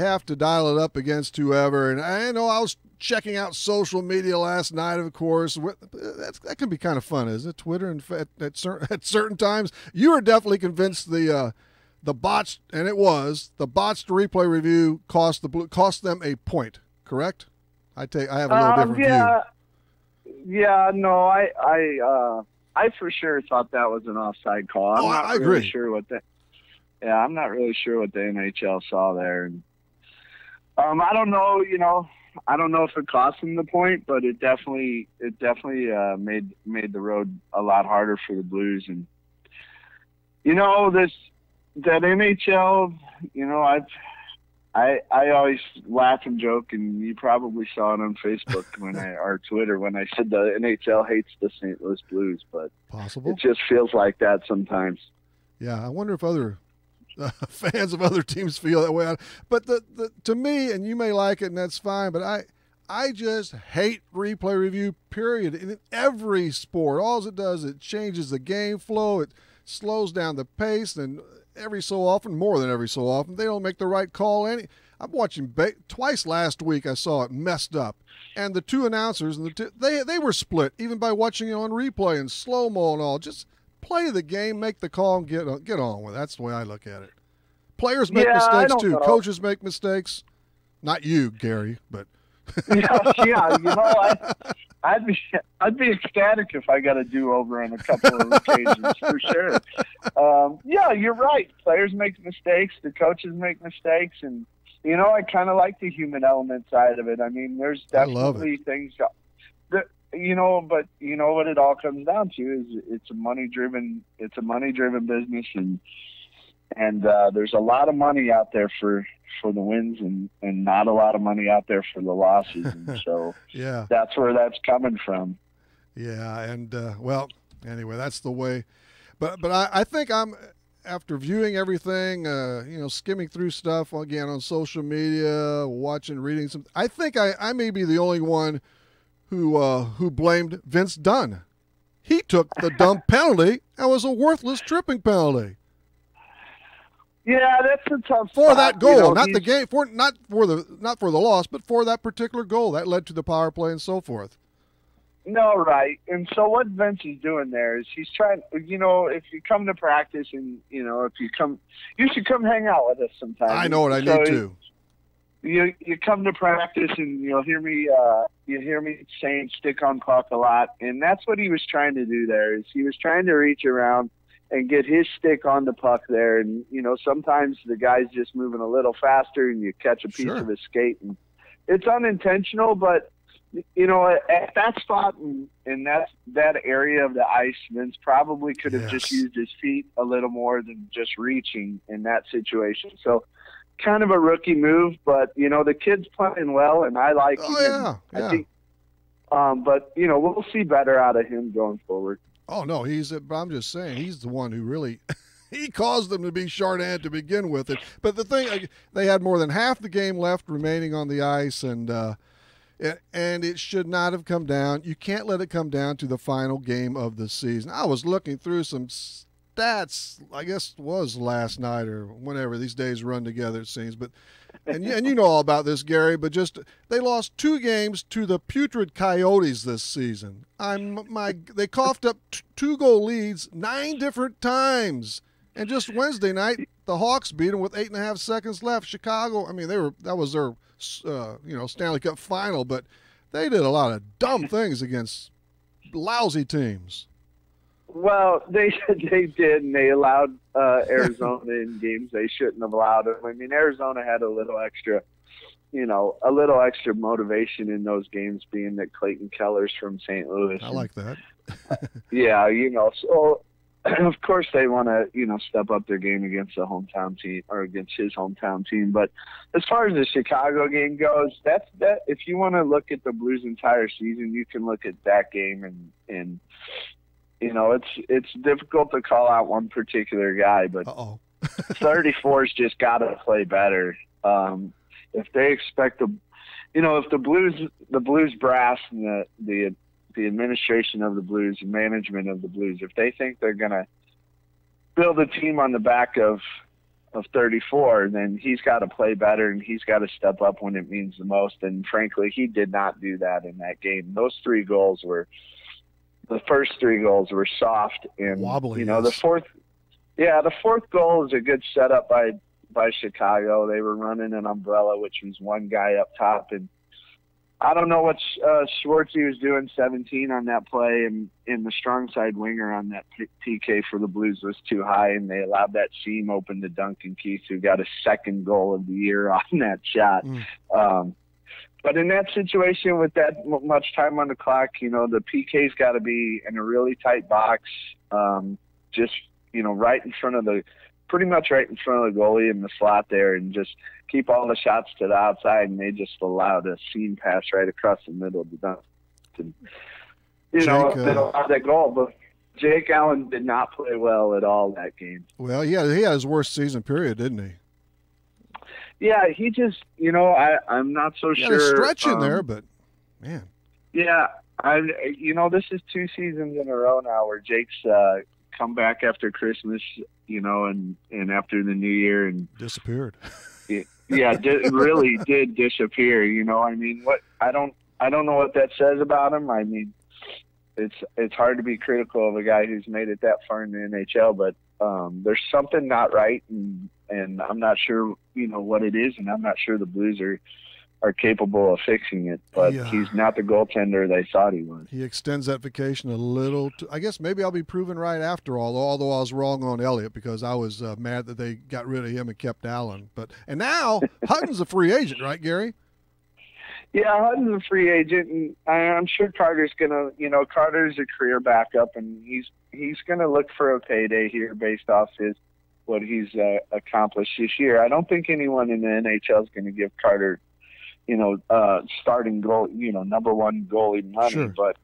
have to dial it up against whoever. And I know I was checking out social media last night, of course. That can be kind of fun, isn't it? Twitter and at certain times. You were definitely convinced the botched, and it was, the botched replay review cost them a point, correct? I have a little different view. Yeah, no, I for sure thought that was an offside call. I'm not I agree. Really sure what that. I'm not really sure what the NHL saw there. And, I don't know, I don't know if it cost them the point, but it definitely made the road a lot harder for the Blues. And that NHL, I always laugh and joke, and you probably saw it on Facebook or Twitter when I said the NHL hates the St. Louis Blues, but possible. It just feels like that sometimes. Yeah, I wonder if other fans of other teams feel that way. But to me, and you may like it, and that's fine, but I just hate replay review, period. In every sport, all it does, it changes the game flow, it slows down the pace, and every so often, more than every so often, they don't make the right call. I'm watching twice last week. I saw it messed up, and the two announcers and they were split even by watching it on replay and slow mo and all. Just play the game, make the call, and get on with it. That's the way I look at it. Players make mistakes too. Know. Coaches make mistakes. Not you, Gary, but I'd be ecstatic if I got a do-over on a couple of occasions for sure. You're right. Players make mistakes. The coaches make mistakes, and I kind of like the human element side of it. I mean, there's definitely things that but what it all comes down to is it's a money-driven business, and there's a lot of money out there for the wins and not a lot of money out there for the losses. And so yeah, that's where that's coming from. Yeah. And, anyway, that's the way, but I think after viewing everything, skimming through stuff again on social media, reading some, I think I may be the only one who blamed Vince Dunn. He took the dumb penalty and was a worthless tripping penalty. Yeah, that's a tough for spot. That goal, not the game, not for the loss, but for that particular goal that led to the power play and so forth. No, right. And so what Vince is doing there is he's trying. If you come to practice and you should come hang out with us sometime. I know what I need to. You come to practice and you'll hear me. You hear me saying stick on puck a lot, and that's what he was trying to do there. Is he was trying to reach around and get his stick on the puck there. And, sometimes the guy's just moving a little faster and you catch a piece of his skate. And it's unintentional, but, at that spot and that area of the ice, Vince probably could have just used his feet a little more than just reaching in that situation. So kind of a rookie move, but, the kid's playing well and I like him. Yeah. I think, but, we'll see better out of him going forward. Oh, no, I'm just saying he's the one who really he caused them to be short-handed to begin with. But the thing, they had more than half the game left remaining on the ice, and it should not have come down. You can't let it come down to the final game of the season. I was looking through some stats, I guess it was last night or whenever. These days run together, it seems. But and you know all about this, Gary, but they lost 2 games to the putrid Coyotes this season. They coughed up 2-goal leads 9 different times. And just Wednesday night, the Hawks beat them with 8.5 seconds left. Chicago, I mean, that was their Stanley Cup final, but they did a lot of dumb things against lousy teams. Well, they did, and they allowed Arizona in games they shouldn't have allowed them. I mean, Arizona had a little extra motivation in those games, being that Clayton Keller's from St. Louis. I like that. Yeah, so of course they want to, step up their game against the hometown team or against his hometown team. But as far as the Chicago game goes, that if you want to look at the Blues' entire season, you can look at that game and it's difficult to call out one particular guy, but 34's just got to play better. If they expect if the Blues brass and the administration of the Blues and management of the Blues, if they think they're going to build a team on the back of 34, then he's got to play better and he's got to step up when it means the most. And frankly, he did not do that in that game. The first 3 goals were soft and wobbly. The fourth goal is a good setup by Chicago. They were running an umbrella, which was one guy up top, and I don't know what Schwartzy was doing 17 on that play, and the strong side winger on that PK for the Blues was too high, and they allowed that seam open to Duncan Keith, who got his second goal of the year on that shot. But in that situation with that much time on the clock, the PK's got to be in a really tight box, just, right in front of pretty much right in front of the goalie in the slot there, and just keep all the shots to the outside, and they just allowed a seam pass right across the middle of the dunk. They allowed that goal, but Jake Allen did not play well at all that game. Well, he had his worst season period, didn't he? Yeah, he just, I'm not so he sure. Had a stretch in there, but man. Yeah, this is 2 seasons in a row now where Jake's come back after Christmas, and after the New Year and disappeared. Really did disappear. What I don't know what that says about him. I mean, it's hard to be critical of a guy who's made it that far in the NHL, but there's something not right, and I'm not sure what it is, and I'm not sure the Blues are capable of fixing it, but he's not the goaltender they thought he was. He extends that vacation a little. I guess maybe I'll be proven right after all, although I was wrong on Elliott because I was mad that they got rid of him and kept Allen. And now Hutton's a free agent, right, Gary? Yeah, Hutton's a free agent, and I'm sure Carter's Carter's a career backup, and he's gonna look for a payday here based off what he's accomplished this year. I don't think anyone in the NHL is going to give Carter starting goal, number one goalie money. Sure. But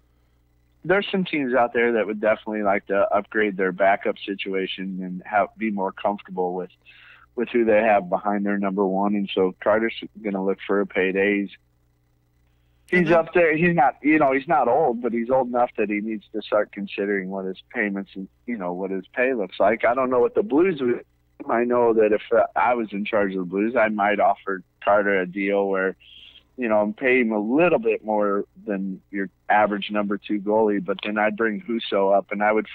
there's some teams out there that would definitely like to upgrade their backup situation and be more comfortable with who they have behind their number one. And so Carter's going to look for a payday. He's up there. He's not, he's not old, but he's old enough that he needs to start considering what his payments and, what his pay looks like. I don't know what the Blues would. I know that if I was in charge of the Blues, I might offer Carter a deal where, pay him a little bit more than your average number 2 goalie, but then I'd bring Wcxo up, and I would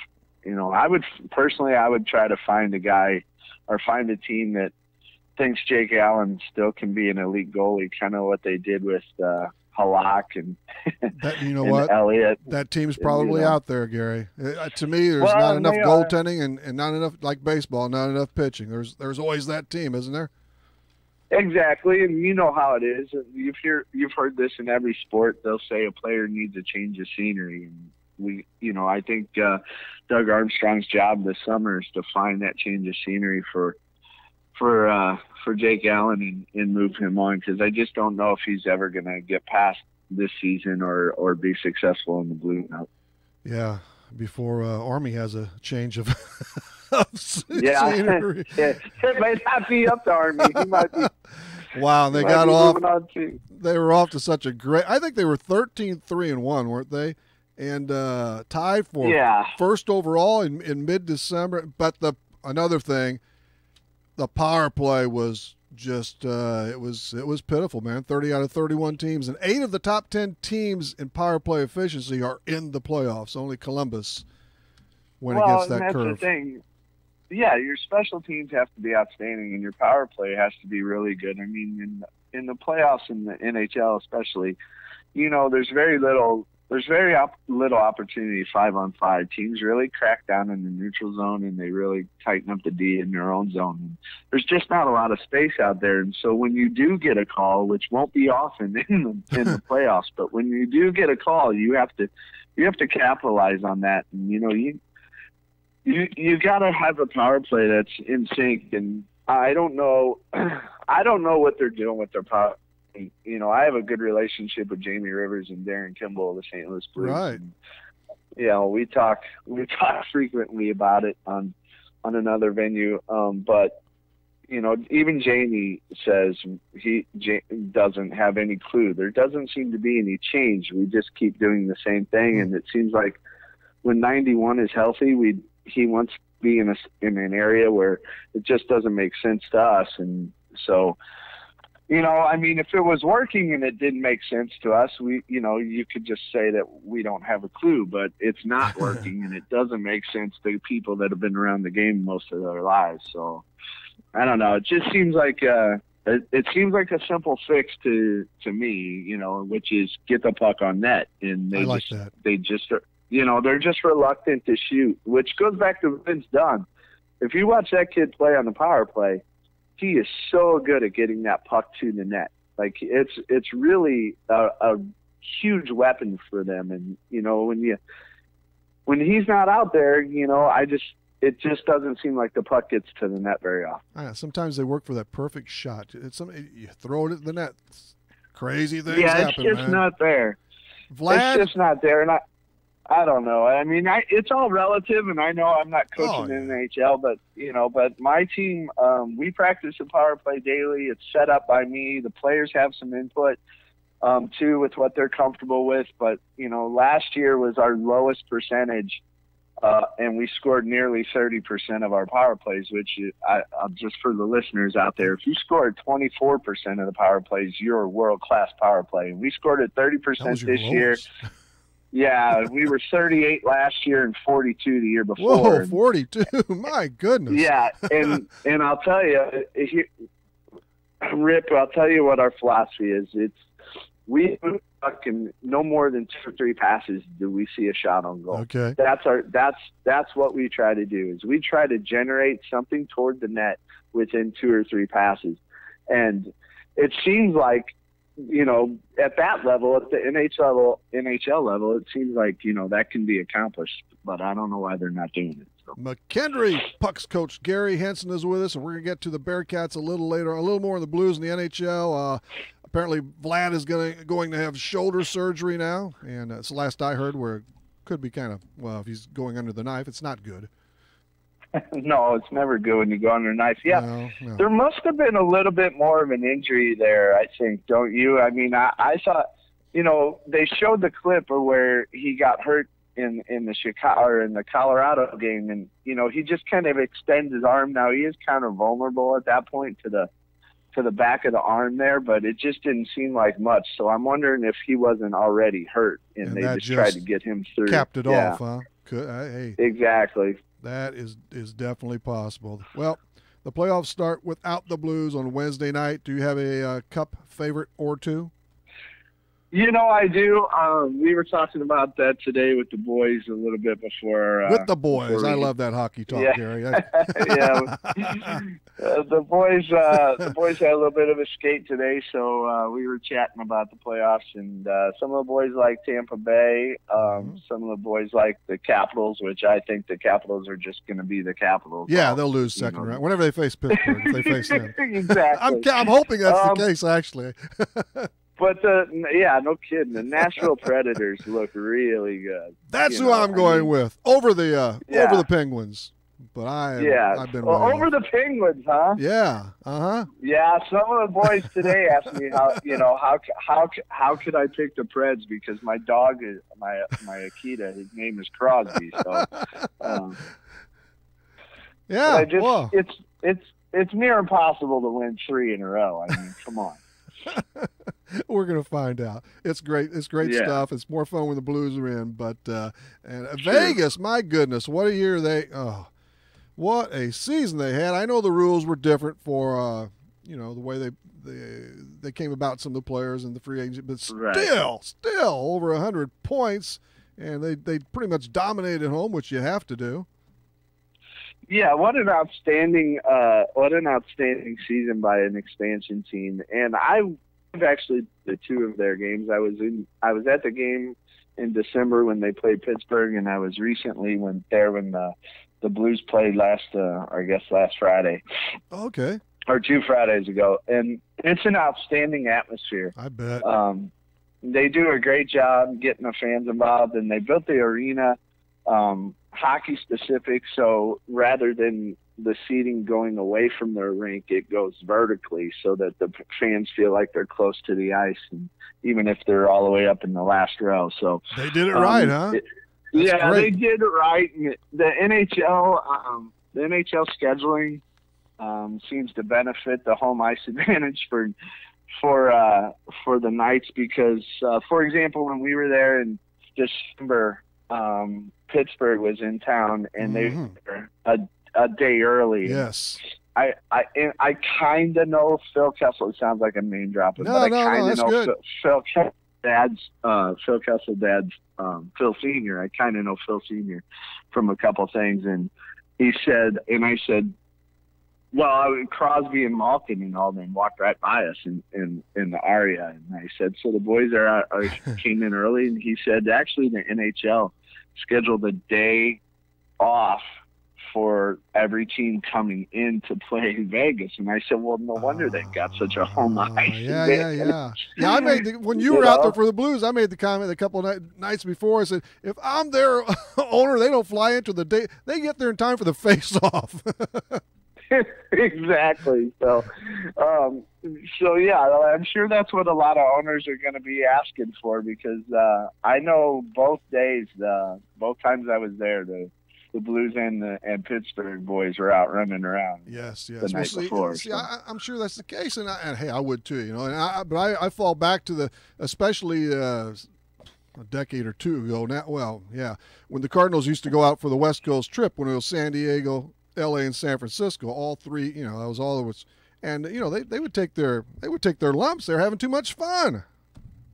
try to find a guy or find a team that thinks Jake Allen still can be an elite goalie, kind of what they did with Halak and and what? Elliott. That team's probably out there, Gary. To me, there's not enough goaltending and not enough, like baseball, not enough pitching. There's always that team, isn't there? Exactly, and you know how it is. You've heard this in every sport. They'll say a player needs a change of scenery, and I think Doug Armstrong's job this summer is to find that change of scenery for Jake Allen and move him on, because I just don't know if he's ever going to get past this season or be successful in the Blue now. Yeah, before Army has a change of scenery. Yeah, it might not be up to Army. He might be. Wow, they got off. They were off to such a great. I think they were 13-3-1, weren't they? And tied for first overall in mid-December. But another thing, the power play was just it was pitiful, man. 30 out of 31 teams, and 8 of the top 10 teams in power play efficiency are in the playoffs. Only Columbus went against that curve. Well, that's the thing. Yeah, your special teams have to be outstanding, and your power play has to be really good. I mean, in the playoffs, in the NHL especially, there's very little opportunity 5-on-5. Teams really crack down in the neutral zone, and they really tighten up the D in their own zone. And there's just not a lot of space out there. And so when you do get a call, which won't be often in the playoffs, but when you do get a call, you have to capitalize on that. And you got to have a power play that's in sync. And I don't know what they're doing with their power. I have a good relationship with Jamie Rivers and Darren Kimball of the St. Louis Blues. Right. And, we talk frequently about it on another venue. But even Jamie says he doesn't have any clue. There doesn't seem to be any change. We just keep doing the same thing, and it seems like when 91 is healthy, he wants to be in an area where it just doesn't make sense to us, and so. If it was working and it didn't make sense to us, you could just say that we don't have a clue, but it's not working and it doesn't make sense to people that have been around the game most of their lives. So I don't know. It just seems like it seems like a simple fix to me, you know, which is get the puck on net, and I like that. they just you know, they're just reluctant to shoot, which goes back to Vince Dunn. If you watch that kid play on the power play, he is so good at getting that puck to the net. Like it's really a huge weapon for them. And you know, when he's not out there, you know, it just doesn't seem like the puck gets to the net very often. Sometimes they work for that perfect shot. You throw it at the net. Crazy things yeah, happen, it's just man. not there. Vlad? It's just not there, and I don't know. I mean, it's all relative, and I know I'm not coaching in the NHL, but you know, but my team, we practice the power play daily. It's set up by me. The players have some input too with what they're comfortable with. But you know, last year was our lowest percentage, and we scored nearly 30% of our power plays. Which just for the listeners out there, if you scored 24% of the power plays, you're a world class power play. And we scored at 30% this year. Yeah, we were 38 last year and 42 the year before. Whoa, 42! My goodness. Yeah, and I'll tell you, Rip, I'll tell you what our philosophy is. We fucking no more than 2 or 3 passes do we see a shot on goal. Okay. That's what we try to do. Is we try to generate something toward the net within 2 or 3 passes, and it seems like, you know, at that level, at the NHL level, it seems like, you know, that can be accomplished, but I don't know why they're not doing it. So. McKendree Pucks coach Gary Henson is with us, and we're going to get to the Bearcats a little later, a little more on the Blues in the NHL. Apparently, Vlad is going to have shoulder surgery now, and it's the last I heard where it could be kind of, well, if he's going under the knife, it's not good. No, it's never good when you go under a knife. Yeah, no. There must have been a little bit more of an injury there, I think, don't you? I mean, I saw, you know, they showed the clip of where he got hurt in the Chicago or in the Colorado game, and you know, he just kind of extends his arm. Now he is kind of vulnerable at that point to the back of the arm there, but it just didn't seem like much. So I'm wondering if he wasn't already hurt and they just tried to get him through. Capped it off, huh? Hey. Exactly. That is definitely possible. Well, the playoffs start without the Blues on Wednesday night. Do you have a cup favorite or two? You know, I do. We were talking about that today with the boys a little bit before. With the boys. I love that hockey talk, Gary. Yeah. The boys had a little bit of a skate today, so we were chatting about the playoffs, and some of the boys like Tampa Bay. Some of the boys like the Capitals, which I think the Capitals are just going to be the Capitals. Yeah, they'll lose second round. Whenever they face Pittsburgh, if they face them. Exactly. I'm hoping that's the case, actually. But no kidding. The Nashville Predators look really good. That's who I'm going with over the Penguins. But I've been over the Penguins, huh? Yeah. Yeah. Some of the boys today asked me how could I pick the Preds because my dog is my Akita. His name is Crosby. So. Yeah. It's near impossible to win 3 in a row. I mean, come on. We're gonna find out. It's great. It's great stuff. It's more fun when the Blues are in. But Vegas, my goodness, what a year what a season they had. I know the rules were different for the way they came about some of the players and the free agents, but still over 100 points, and they pretty much dominated at home, which you have to do. Yeah, what an outstanding season by an expansion team. And I've actually the 2 of their games. I was at the game in December when they played Pittsburgh, and I was recently when the Blues played last Friday. Okay. Or 2 Fridays ago, and it's an outstanding atmosphere. I bet. They do a great job getting the fans involved, and they built the arena. Hockey specific, so rather than the seating going away from their rink, it goes vertically so that the fans feel like they're close to the ice, and even if they're all the way up in the last row. So they did it right, huh? Yeah, great. They did it right. The NHL scheduling seems to benefit the home ice advantage for the Knights because, for example, when we were there in December. Pittsburgh was in town, and they were a day early. Yes. I kind of know Phil Kessel. It sounds like I'm name dropping, but I kind of know good. Phil Kessel dad's Phil Senior. I kind of know Phil Senior from a couple things, and he said, and I said, well, Crosby and Malkin and all them walked right by us in the Aria, and I said, so the boys came in early, and he said, actually, the NHL scheduled a day off for every team coming in to play in Vegas. And I said, well, no wonder they got such a home ice. Yeah. I made when you were out there for the Blues, I made the comment a couple nights before. I said, if I'm their owner, they don't fly into the day. They get there in time for the face-off. Exactly. So yeah, I'm sure that's what a lot of owners are going to be asking for, because I know both days, both times I was there, the Blues and Pittsburgh boys were out running around. Yes. The night before. See, I'm sure that's the case, and hey, I would too. But I fall back to especially a decade or two ago now. Well, yeah, when the Cardinals used to go out for the West Coast trip, when it was San Diego, L.A. and San Francisco, all three. That was all it was, and they would take their lumps. They're having too much fun.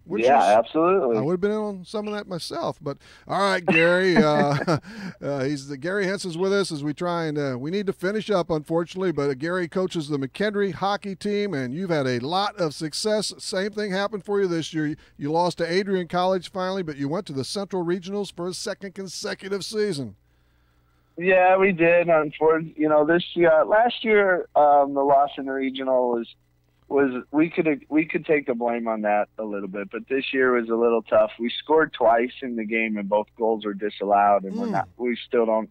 Absolutely. I would have been in on some of that myself. But all right, Gary. Gary Henson's with us as we try and we need to finish up, unfortunately. But Gary coaches the McKendree hockey team, and you've had a lot of success. Same thing happened for you this year. You lost to Adrian College finally, but you went to the Central Regionals for a second consecutive season. Yeah, we did. Unfortunately, this year, last year, the loss in the regional was we could take the blame on that a little bit, but this year was a little tough. We scored twice in the game, and both goals were disallowed, and we still don't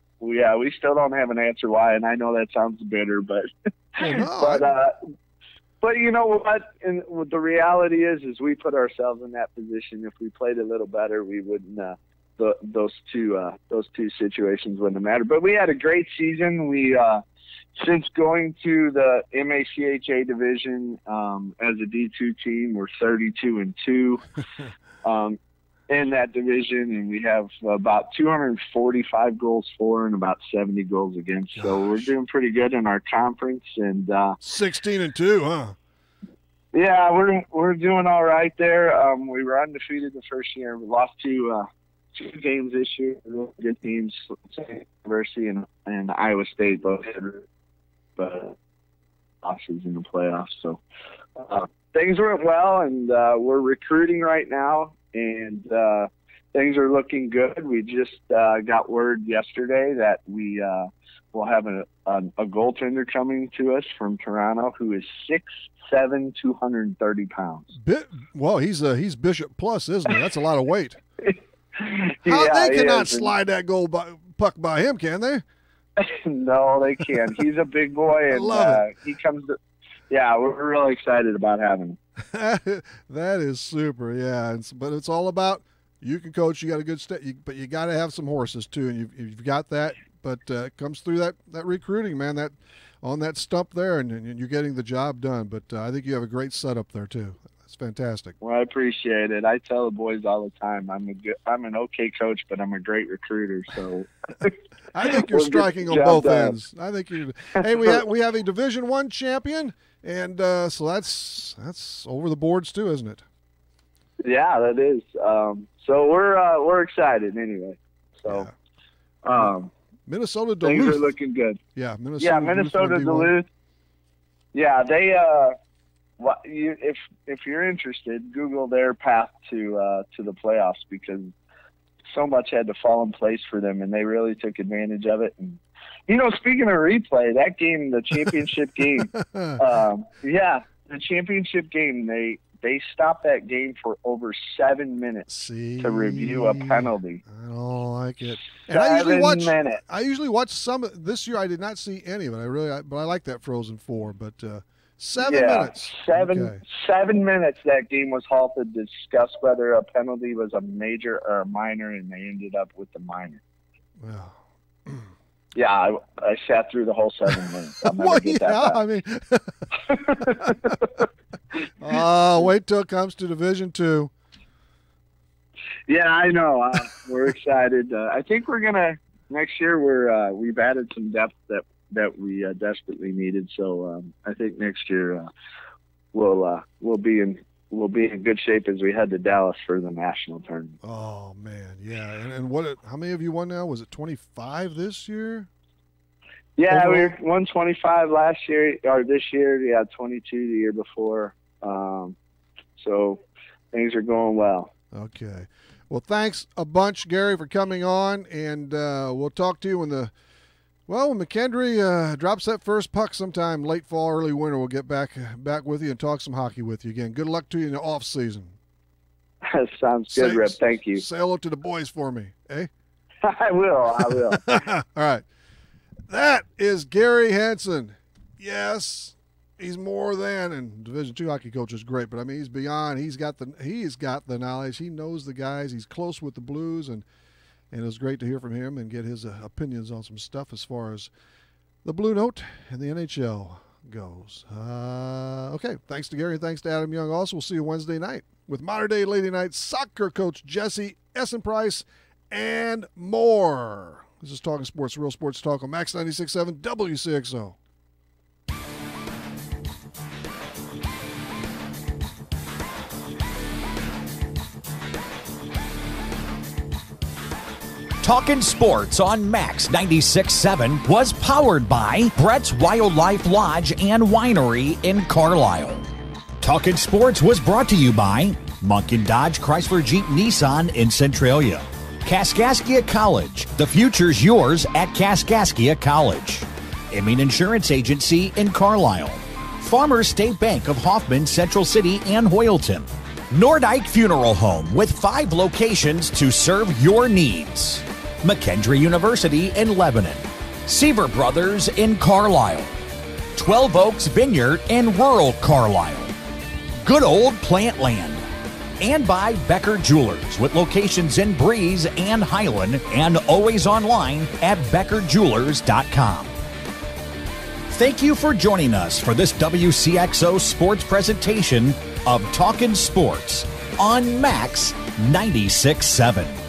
have an answer why. And I know that sounds bitter, but but you know what? And the reality is we put ourselves in that position. If we played a little better, we wouldn't. Those two situations wouldn't have mattered. But we had a great season. We since going to the MACHA division as a D2 team, we're 32-2 in that division, and we have about 245 goals for and about 70 goals against. Gosh. So we're doing pretty good in our conference. And 16-2, huh? Yeah, we're doing all right there. We were undefeated the first year. We lost two games this year. Really good teams, University and Iowa State, both had losses in the playoffs. So things went well, and we're recruiting right now, and things are looking good. We just got word yesterday that we will have a goaltender coming to us from Toronto who is 6'7", 230 pounds. Well, he's Bishop Plus, isn't he? That's a lot of weight. They cannot slide that puck by him, can they? No, they can't. He's a big boy, and he comes to. Yeah, we're really excited about having him. That is super, yeah. But it's all about you can coach. You got a good but you got to have some horses too, and you've got that. But it comes through that recruiting, man. That on that stump there, and you're getting the job done. But I think you have a great setup there too. It's fantastic. Well, I appreciate it. I tell the boys all the time, I'm an okay coach, but I'm a great recruiter. So I think you're striking on both ends. I think you. Hey, we have a Division I champion, and so that's over the boards too, isn't it? Yeah, that is. So we're excited anyway. So Minnesota Duluth. Things are looking good. Yeah, Minnesota Duluth. Yeah, they. If you're interested, Google their path to the playoffs, because so much had to fall in place for them, and they really took advantage of it. And speaking of replay, that game, the championship game, the championship game, they stopped that game for over 7 minutes to review a penalty. I don't like it. And I usually watch some. This year I did not see any of it. But I like that Frozen 4. But 7 minutes. 7 minutes that game was halted to discuss whether a penalty was a major or a minor, and they ended up with the minor. Well. Yeah, I sat through the whole 7 minutes. I'll never get that back. Wait till it comes to Division II. Yeah, I know. We're excited. I think we're gonna next year. We've added some depth that that we desperately needed. So I think next year we'll be in good shape as we head to Dallas for the national tournament. Oh man, yeah. And how many have you won now? Was it 25 this year? Yeah, overall? we won 25 last year or this year. Yeah, 22 the year before. So things are going well. Okay. Well, thanks a bunch, Gary, for coming on, and we'll talk to you when McKendree drops that first puck sometime late fall, early winter. We'll get back with you and talk some hockey with you again. Good luck to you in the off season. Sounds good, Rip. Thank you. Say hello to the boys for me, eh? I will. All right. That is Gary Hansen. Yes, he's more than, and Division II hockey coach is great, but I mean he's beyond. He's got the knowledge. He knows the guys. He's close with the Blues, and it was great to hear from him and get his opinions on some stuff as far as the Blue Note and the NHL goes. Okay, thanks to Gary and thanks to Adam Young. Also, we'll see you Wednesday night with Modern Day Lady Night soccer coach Jesse Essenprice and more. This is Talking Sports, Real Sports Talk on Max 96.7 Wcxo. Talkin' Sports on Max 96.7 was powered by Brett's Wildlife Lodge and Winery in Carlisle. Talkin' Sports was brought to you by Munkin Dodge Chrysler Jeep Nissan in Centralia. Kaskaskia College. The future's yours at Kaskaskia College. Emin Insurance Agency in Carlisle. Farmers State Bank of Hoffman, Central City, and Hoyleton. Nordike Funeral Home with 5 locations to serve your needs. McKendree University in Lebanon. Seaver Brothers in Carlisle. 12 Oaks Vineyard in rural Carlisle. Good Old Plant Land. And by Becker Jewelers with locations in Breeze and Highland and always online at beckerjewelers.com. Thank you for joining us for this WCXO sports presentation of Talkin' Sports on Max 96.7.